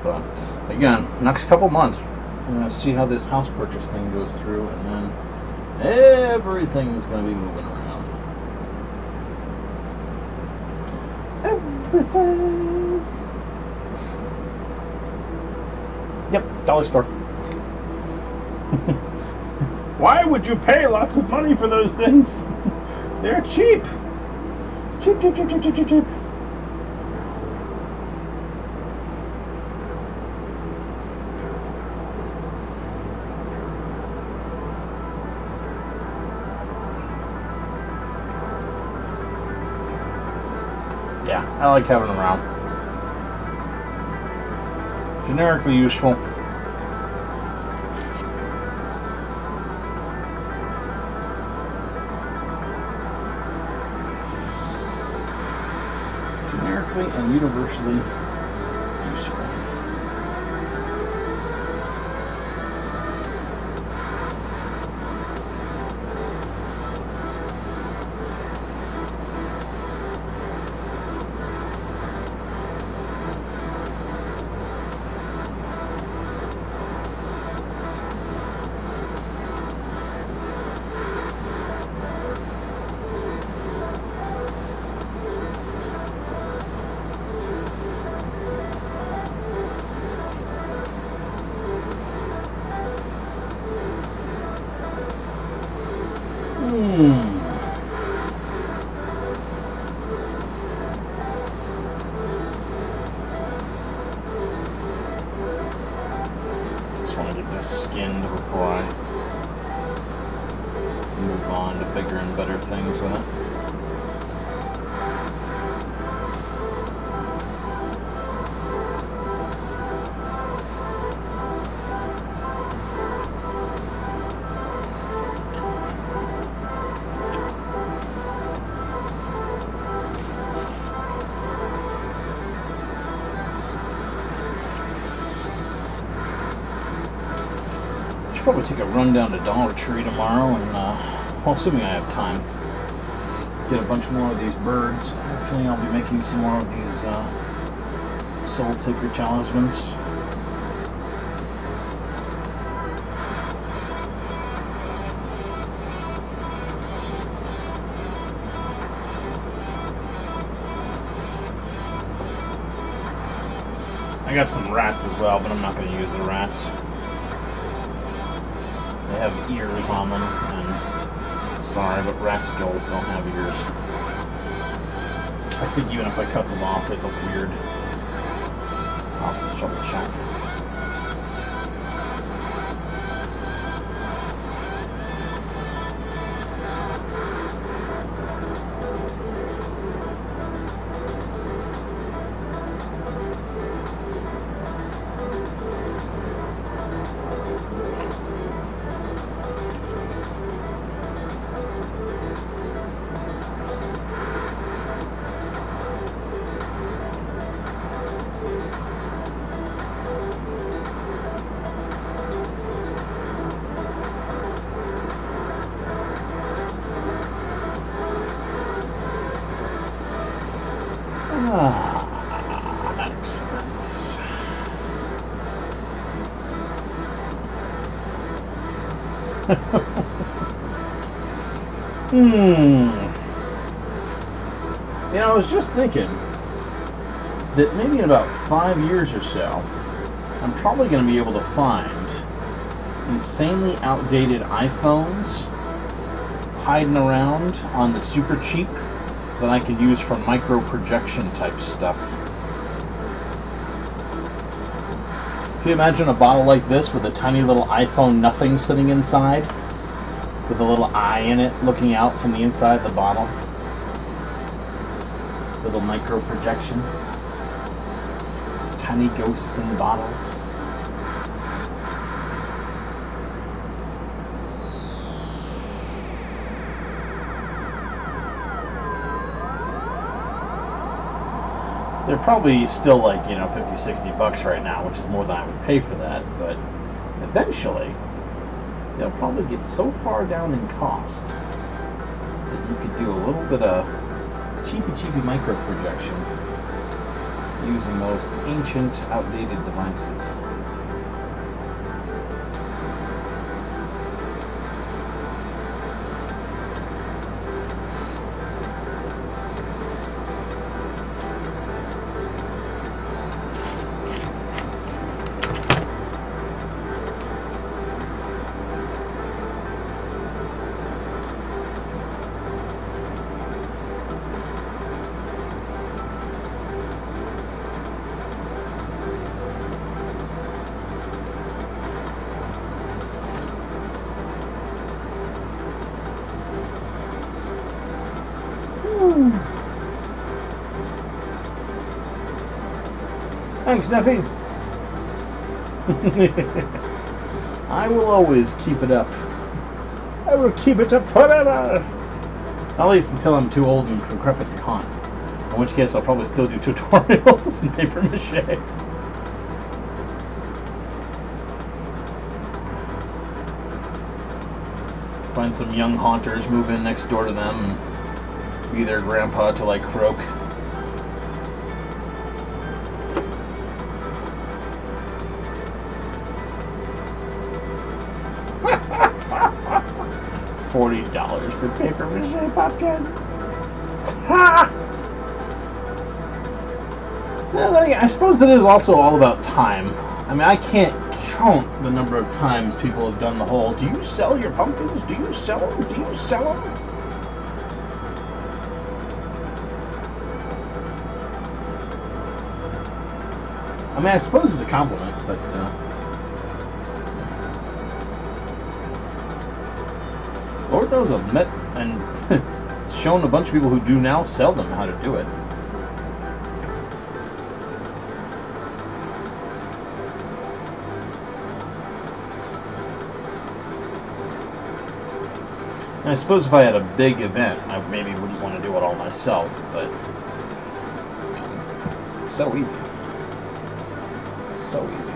But again, next couple months, I'm going to see how this house purchase thing goes through, and then everything's going to be moving around. Everything. Yep, dollar store. Why would you pay lots of money for those things? They're cheap. Cheap, cheap, cheap, cheap, cheap, cheap, cheap. Yeah, I like having them around. Generically useful. Generically and universally useful. Just want to get this skinned before I move on to bigger and better things with it. Probably take a run down to Dollar Tree tomorrow, and well, assuming I have time, get a bunch more of these birds. Hopefully I'll be making some more of these Soul Taker talismans. I got some rats as well, but I'm not going to use the rats. They have ears on them, and sorry, but rat skulls don't have ears. I think even if I cut them off, they'd look weird. I'll have to double check. Excellent. You know, I was just thinking that maybe in about 5 years or so, I'm probably going to be able to find insanely outdated iPhones hiding around on the super cheap that I could use for micro projection type stuff. Can you imagine a bottle like this with a tiny little iPhone nothing sitting inside, with a little eye in it looking out from the inside the bottle? Little micro projection. Tiny ghosts in bottles. They're probably still like, you know, 50, 60 bucks right now, which is more than I would pay for that, but eventually they'll probably get so far down in cost that you could do a little bit of cheapy micro projection using those ancient, outdated devices. Thanks, Neffy. I will always keep it up. I will keep it up forever. At least until I'm too old and decrepit to hunt. In which case I'll probably still do tutorials in paper mache. Find some young haunters, move in next door to them, and be their grandpa till I croak. $40 for paper mache pumpkins. Ha! Well, then again, I suppose it is also all about time. I mean, I can't count the number of times people have done the whole, do you sell your pumpkins? Do you sell them? Do you sell them? I mean, I suppose it's a compliment, but Lord knows I've met and shown a bunch of people who do now sell them how to do it. And I suppose if I had a big event, I maybe wouldn't want to do it all myself, but it's so easy. It's so easy.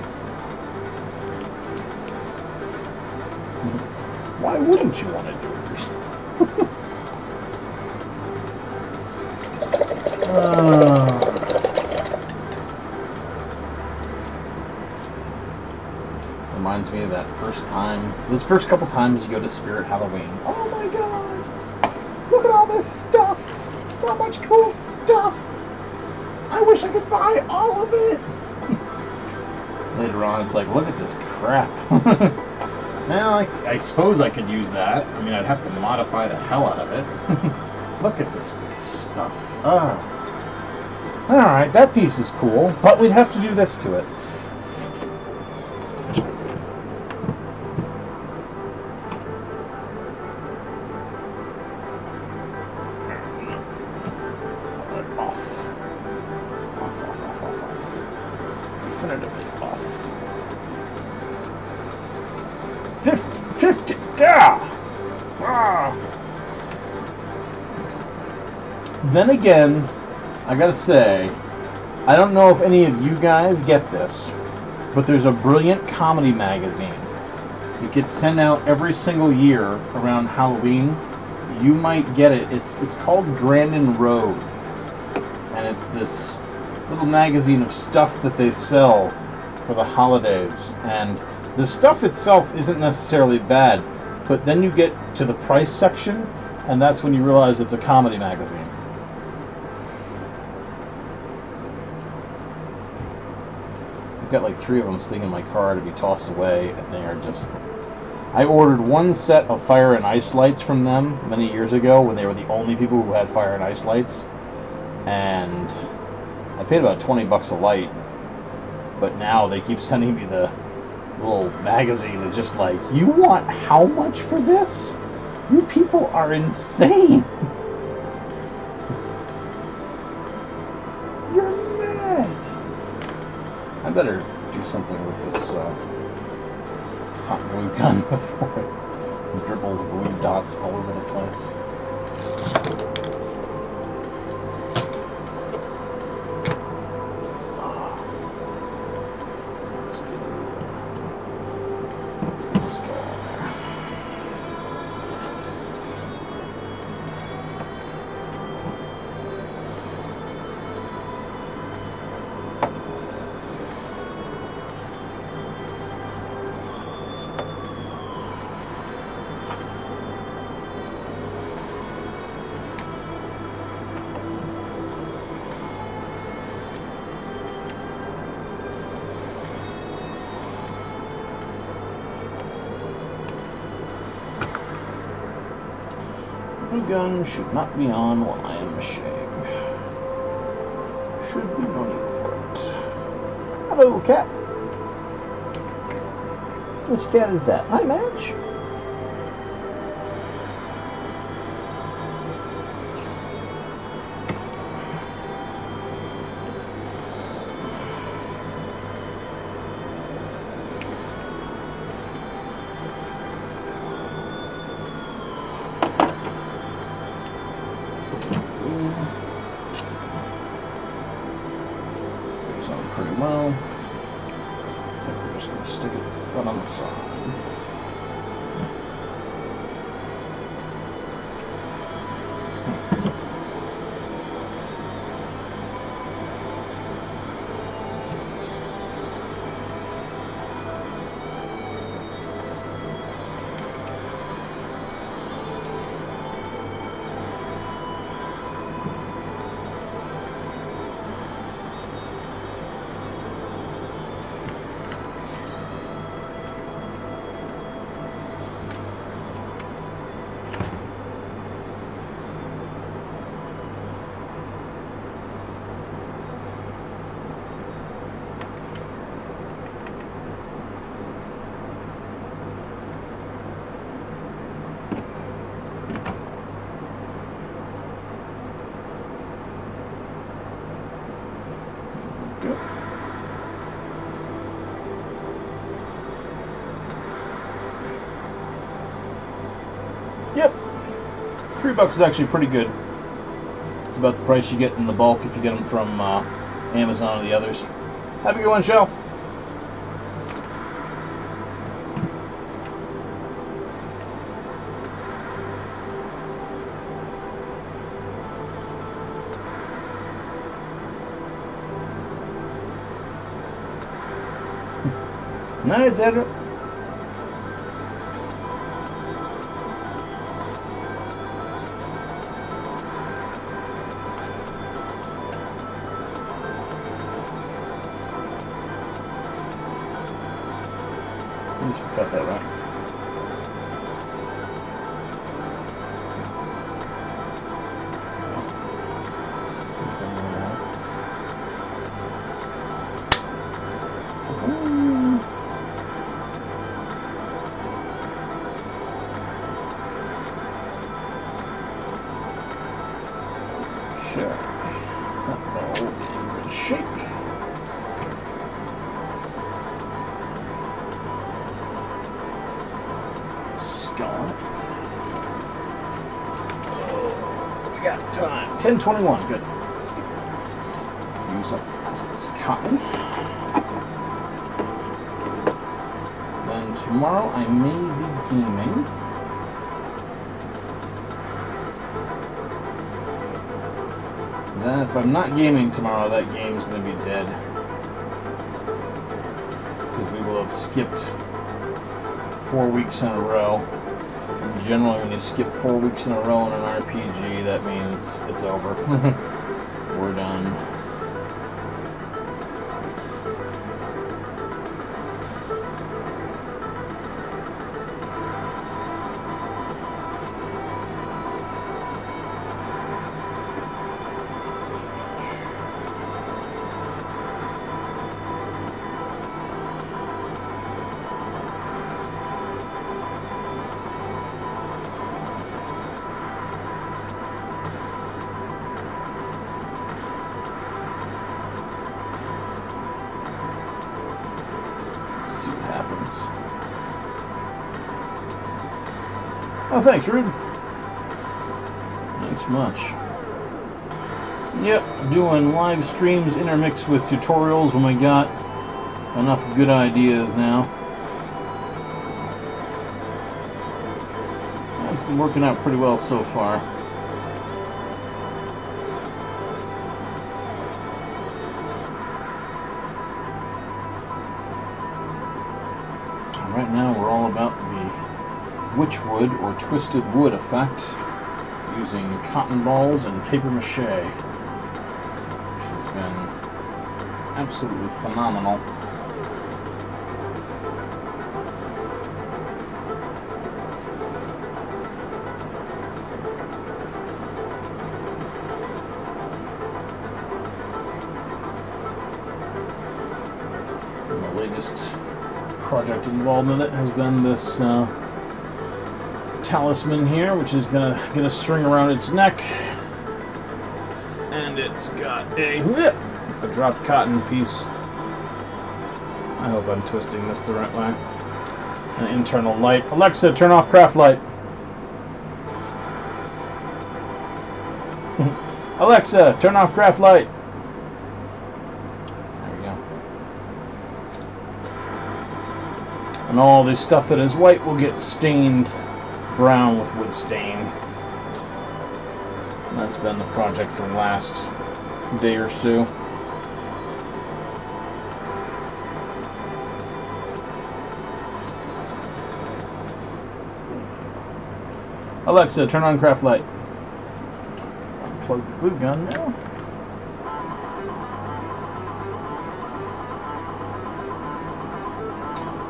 Why wouldn't you want to do it yourself? Reminds me of that first time, those first couple times you go to Spirit Halloween. Oh my god! Look at all this stuff! So much cool stuff! I wish I could buy all of it! Later on, it's like, look at this crap. Now, I suppose I could use that. I mean, I'd have to modify the hell out of it. Look at this stuff. Alright, that piece is cool, but we'd have to do this to it. Off. Definitively off. 50, yeah! Then again, I gotta say, I don't know if any of you guys get this, but there's a brilliant comedy magazine. It gets sent out every single year around Halloween. You might get it. It's called Grandin Road, and it's this little magazine of stuff that they sell for the holidays. And the stuff itself isn't necessarily bad, but then you get to the price section, and that's when you realize it's a comedy magazine. I've got like 3 of them sitting in my car to be tossed away, and they are just... I ordered one set of fire and ice lights from them many years ago when they were the only people who had fire and ice lights, and I paid about 20 bucks a light, but now they keep sending me the little magazine. It's just like, you want how much for this? You people are insane. You're mad. I better do something with this hot glue gun before it dribbles blue dots all over the place. Let's get a skull on there. The gun should not be on while I am shaving. Should be no need for it. Hello, cat. Which cat is that? Hi, Madge. Pretty well. I think we're just going to stick it flat on the side. $3 is actually pretty good. It's about the price you get in the bulk if you get them from Amazon or the others. Have a good one, Shell. Night, Sandra. At least we got that right. Okay, that ball in good shape. Skull. Oh, we got time. 10:21. Good. Use up this cotton. Then tomorrow I may be gaming. Then if I'm not gaming tomorrow, that game's going to be dead. Because we will have skipped 4 weeks in a row. And generally when you skip 4 weeks in a row in an RPG, that means it's over. We're done. See what happens. Oh, thanks, Rude. Thanks much. Yep, doing live streams intermixed with tutorials when we got enough good ideas now. It's been working out pretty well so far. Right now we're all about the witchwood or twisted wood effect using cotton balls and paper mache, which has been absolutely phenomenal. And the latest project involved in it has been this talisman here, which is gonna get a string around its neck, and it's got a dropped cotton piece. I hope I'm twisting this the right way. An internal light. Alexa, turn off craft light. Alexa, turn off craft light. And all the stuff that is white will get stained brown with wood stain. And that's been the project for the last day or so. Alexa, turn on craft light. Unplug the glue gun now.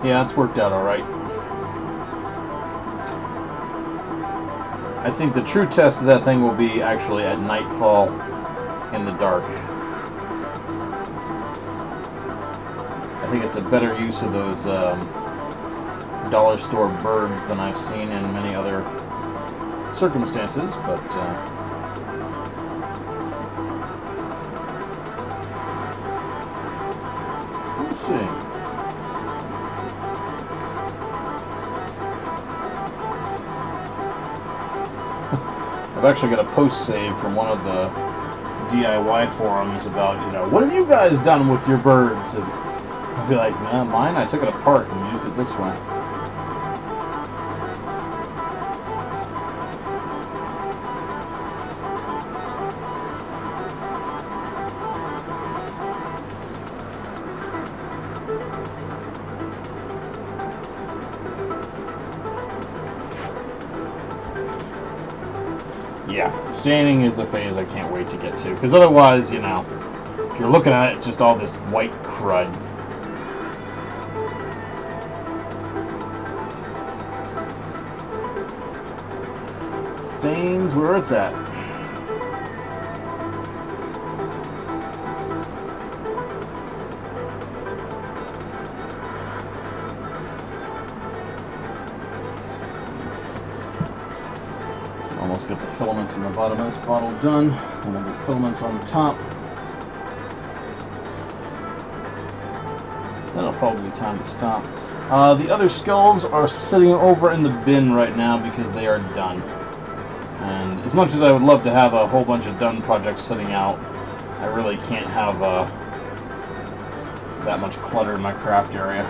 Yeah, it's worked out alright. I think the true test of that thing will be actually at nightfall in the dark. I think it's a better use of those dollar store birds than I've seen in many other circumstances, but we'll see. I've actually got a post saved from one of the DIY forums about, you know, what have you guys done with your birds? And I'll be like, nah, mine, I took it apart and used it this way. Yeah, staining is the phase I can't wait to get to, because otherwise, you know, if you're looking at it, it's just all this white crud. Stains where it's at. Almost got the filaments in the bottom of this bottle done, and then the filaments on the top. That'll probably be time to stop. The other skulls are sitting over in the bin right now because they are done. And as much as I would love to have a whole bunch of done projects sitting out, I really can't have that much clutter in my craft area.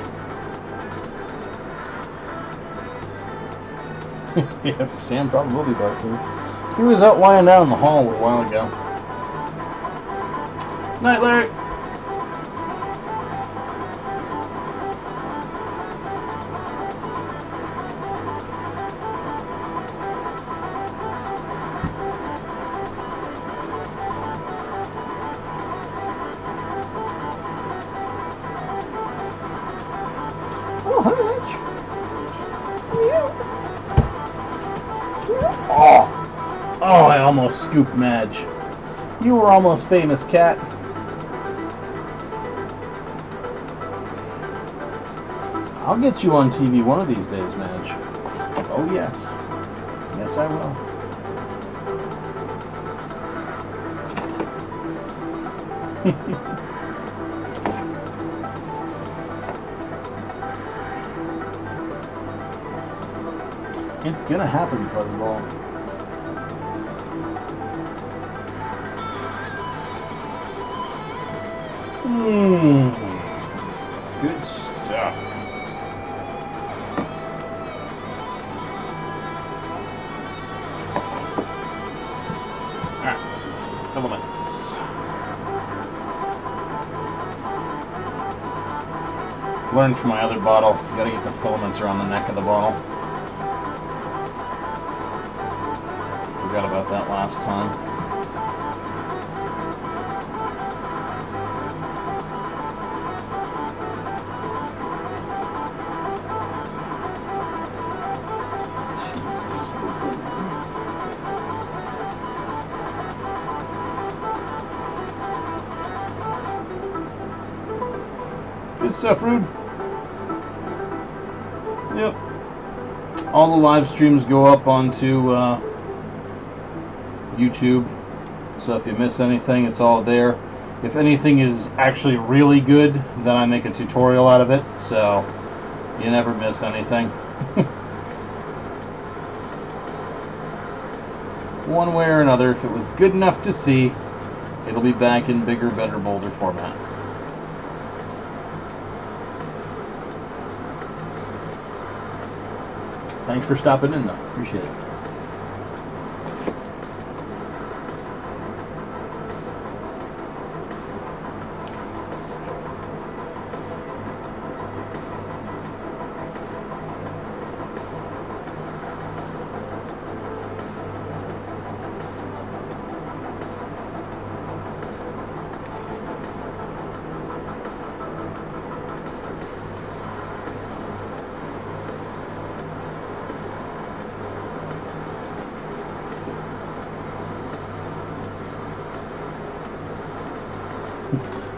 Yeah, Sam probably will be by soon. He was out lying down in the hall a while ago. Night, Larry. Oh, hi, Mitch. Oh, I almost scooped Madge. You were almost famous, cat. I'll get you on TV one of these days, Madge. Oh, yes. Yes, I will. It's gonna happen, Fuzzball. Good stuff. Alright, let's get some filaments. Learned from my other bottle, you gotta get the filaments around the neck of the bottle. Forgot about that last time. Good stuff, Rude. Yep. All the live streams go up onto YouTube, so if you miss anything, it's all there. If anything is actually really good, then I make a tutorial out of it, so you never miss anything. One way or another, if it was good enough to see, it'll be back in bigger, better, bolder format. Thanks for stopping in, though. Appreciate it.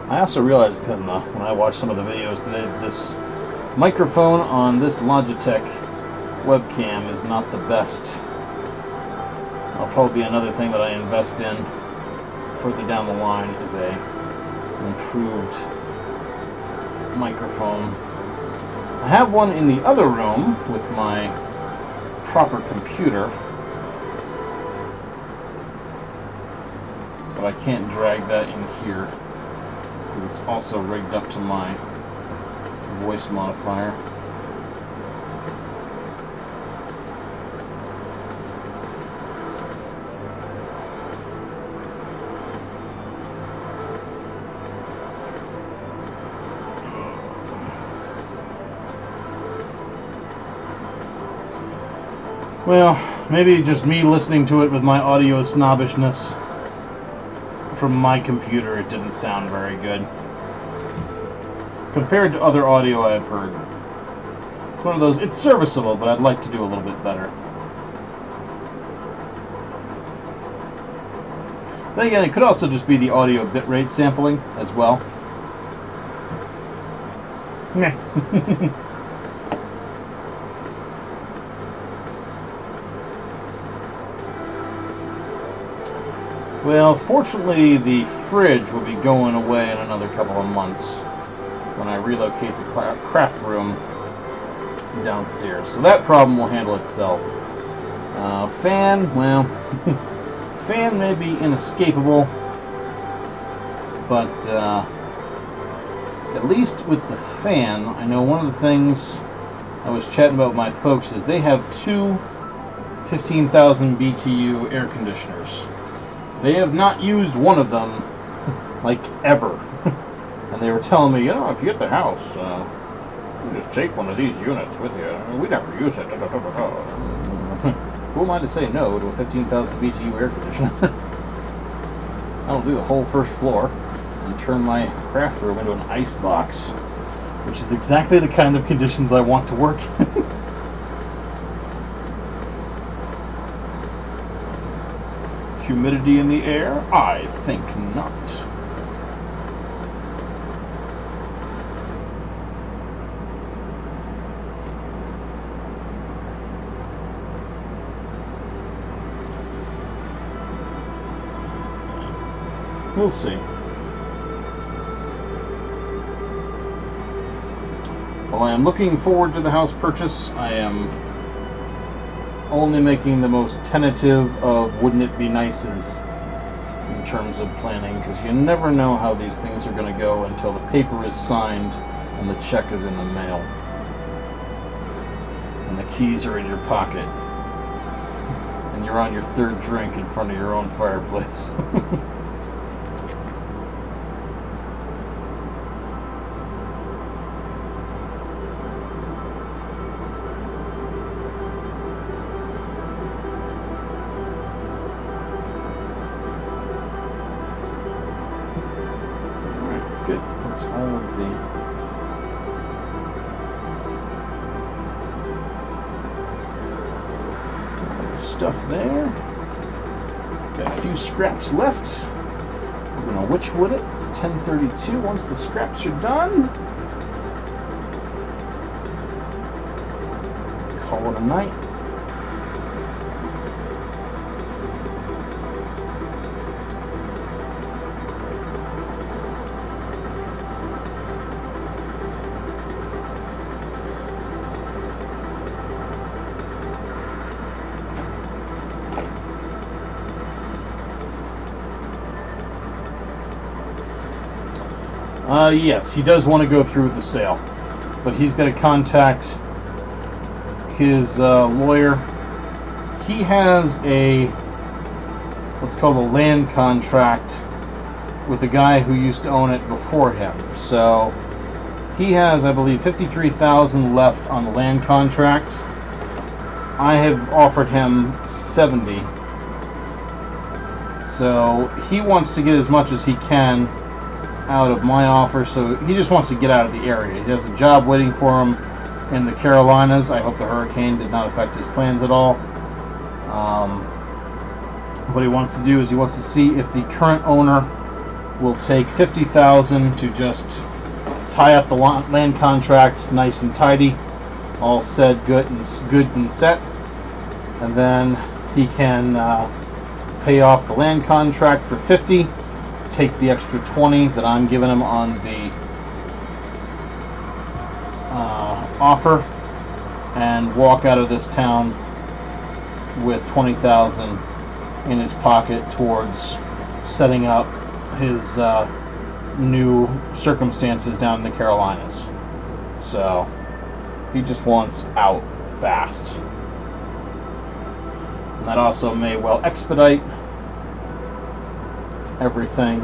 I also realized when I watched some of the videos today, this microphone on this Logitech webcam is not the best. That'll probably be another thing that I invest in further down the line, is an improved microphone. I have one in the other room with my proper computer, but I can't drag that in here because it's also rigged up to my voice modifier. Well, maybe just me listening to it with my audio snobbishness. From my computer, it didn't sound very good. Compared to other audio I've heard. It's one of those, it's serviceable, but I'd like to do a little bit better. Then again, it could also just be the audio bitrate sampling as well. Meh. Well, fortunately, the fridge will be going away in another couple of months when I relocate the craft room downstairs. So that problem will handle itself. Fan, well, fan may be inescapable, but at least with the fan, I know one of the things I was chatting about with my folks is they have two 15,000 BTU air conditioners. They have not used one of them, like, ever. And they were telling me, you know, if you get the house, you just take one of these units with you. We never use it. Who am I to say no to a 15,000 BTU air conditioner? I'll do the whole first floor and turn my craft room into an ice box, which is exactly the kind of conditions I want to work in. Humidity in the air? I think not. We'll see. While I am looking forward to the house purchase, I am only making the most tentative of wouldn't it be nices in terms of planning, because you never know how these things are going to go until the paper is signed and the check is in the mail and the keys are in your pocket and you're on your third drink in front of your own fireplace. Good. That's all of the stuff there. Got a few scraps left. We're gonna witchwood it. It's 10:32. Once the scraps are done, call it a night. Yes, he does want to go through with the sale, but he's got to contact his lawyer. He has a what's called a land contract with the guy who used to own it before him. So he has, I believe, $53,000 left on the land contract. I have offered him 70. So he wants to get as much as he can out of my offer, so he just wants to get out of the area. He has a job waiting for him in the Carolinas. I hope the hurricane did not affect his plans at all. What he wants to do is he wants to see if the current owner will take $50,000 to just tie up the land contract nice and tidy, all said, good and set, and then he can pay off the land contract for 50. Take the extra 20 that I'm giving him on the offer and walk out of this town with $20,000 in his pocket towards setting up his new circumstances down in the Carolinas. So he just wants out fast. And that also may well expedite everything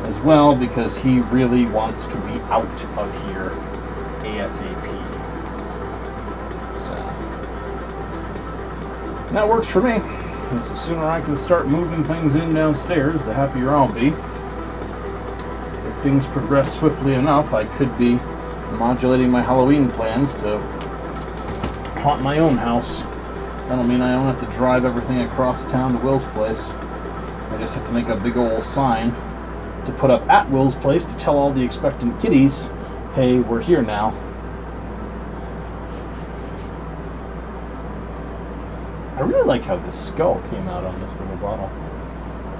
as well, because he really wants to be out of here ASAP. So and that works for me. The sooner I can start moving things in downstairs, the happier I'll be. If things progress swiftly enough, I could be modulating my Halloween plans to haunt my own house. That'll mean I don't have to drive everything across town to Will's place. I just have to make a big old sign to put up at Will's place to tell all the expectant kiddies, hey, we're here now. I really like how this skull came out on this little bottle.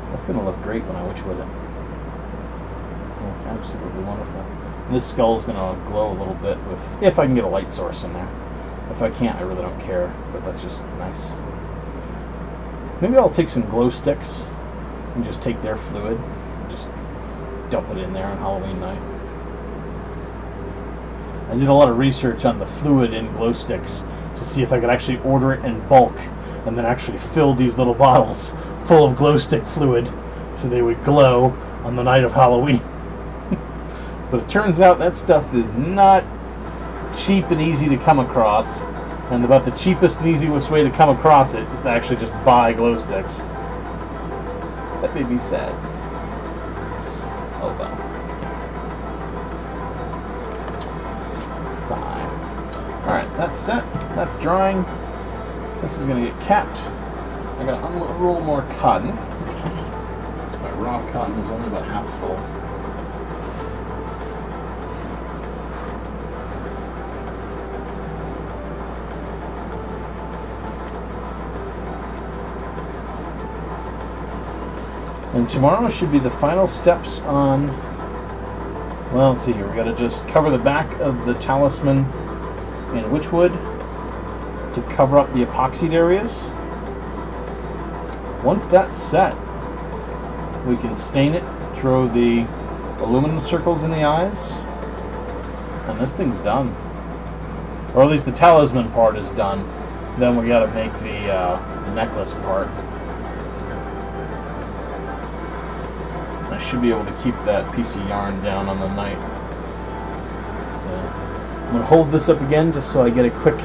That's going to look great when I witchwood it. It's going to look absolutely wonderful. And this skull is going to glow a little bit with, if I can get a light source in there. If I can't, I really don't care, but that's just nice. Maybe I'll take some glow sticks and just take their fluid and just dump it in there on Halloween night. I did a lot of research on the fluid in glow sticks to see if I could actually order it in bulk and then actually fill these little bottles full of glow stick fluid so they would glow on the night of Halloween. But it turns out that stuff is not cheap and easy to come across, and about the cheapest and easiest way to come across it is to actually just buy glow sticks. That made me sad. Oh well. Sigh. Alright, that's set. That's drying. This is going to get capped. I got to unroll more cotton. My raw cotton is only about half full. And tomorrow should be the final steps on, well, let's see here. We got to just cover the back of the talisman in witchwood to cover up the epoxied areas. Once that's set, we can stain it, throw the aluminum circles in the eyes, and this thing's done. Or at least the talisman part is done. Then we got to make the necklace part. I should be able to keep that piece of yarn down on the night. So I'm going to hold this up again just so I get a quick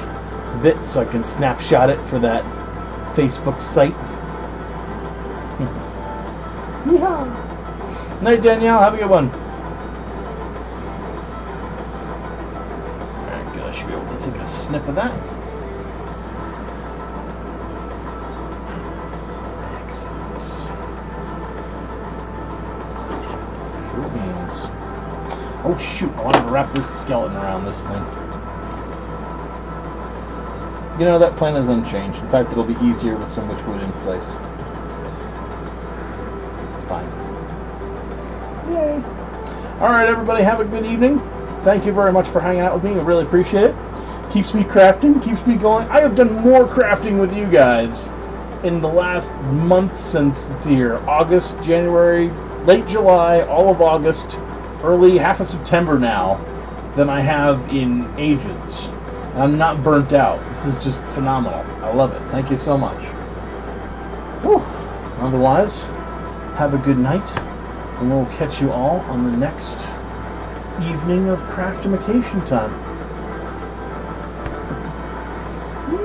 bit so I can snapshot it for that Facebook site. Yeehaw! Night, Danielle. Have a good one. Alright, good. I should be able to take a snip of that. Excellent. Cool beans. Oh shoot, I wanted to wrap this skeleton around this thing. You know, that plan is unchanged. In fact, it'll be easier with some witchwood in place. It's fine. Yay! Alright, everybody, have a good evening. Thank you very much for hanging out with me. I really appreciate it. Keeps me crafting, keeps me going. I have done more crafting with you guys in the last month since, let's see here, August, January, late July, all of August, early half of September now, than I have in ages. I'm not burnt out. This is just phenomenal. I love it. Thank you so much. Whew. Otherwise, have a good night, and we'll catch you all on the next evening of Craftimication time.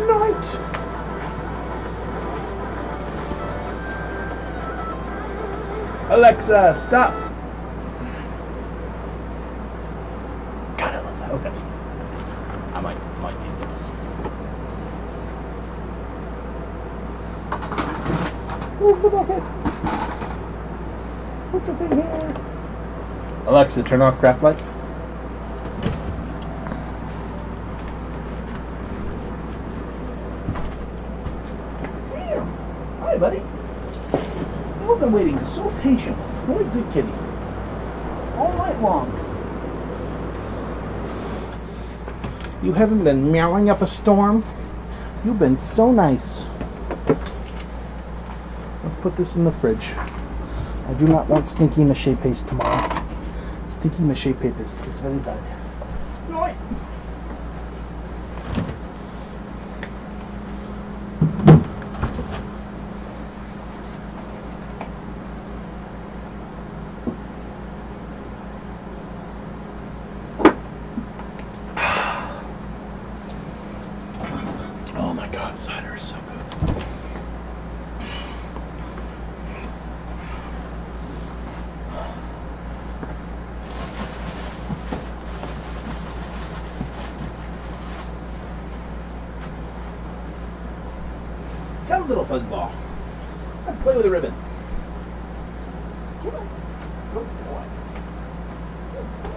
Night! Alexa, stop! God, I love that. Okay. I might use this. Move the bucket! Put the thing here. Alexa, turn off craft light. Sam! Hi, buddy. You've been waiting so patiently. What a good kitty. All night long. You haven't been meowing up a storm. You've been so nice. Let's put this in the fridge. I do not want stinky mache paste tomorrow. Stinky mache paste is very bad. Right. Oh my god, cider is so good. Come, little fuzzball. Let's play with a ribbon. Come on. Good boy. Good boy.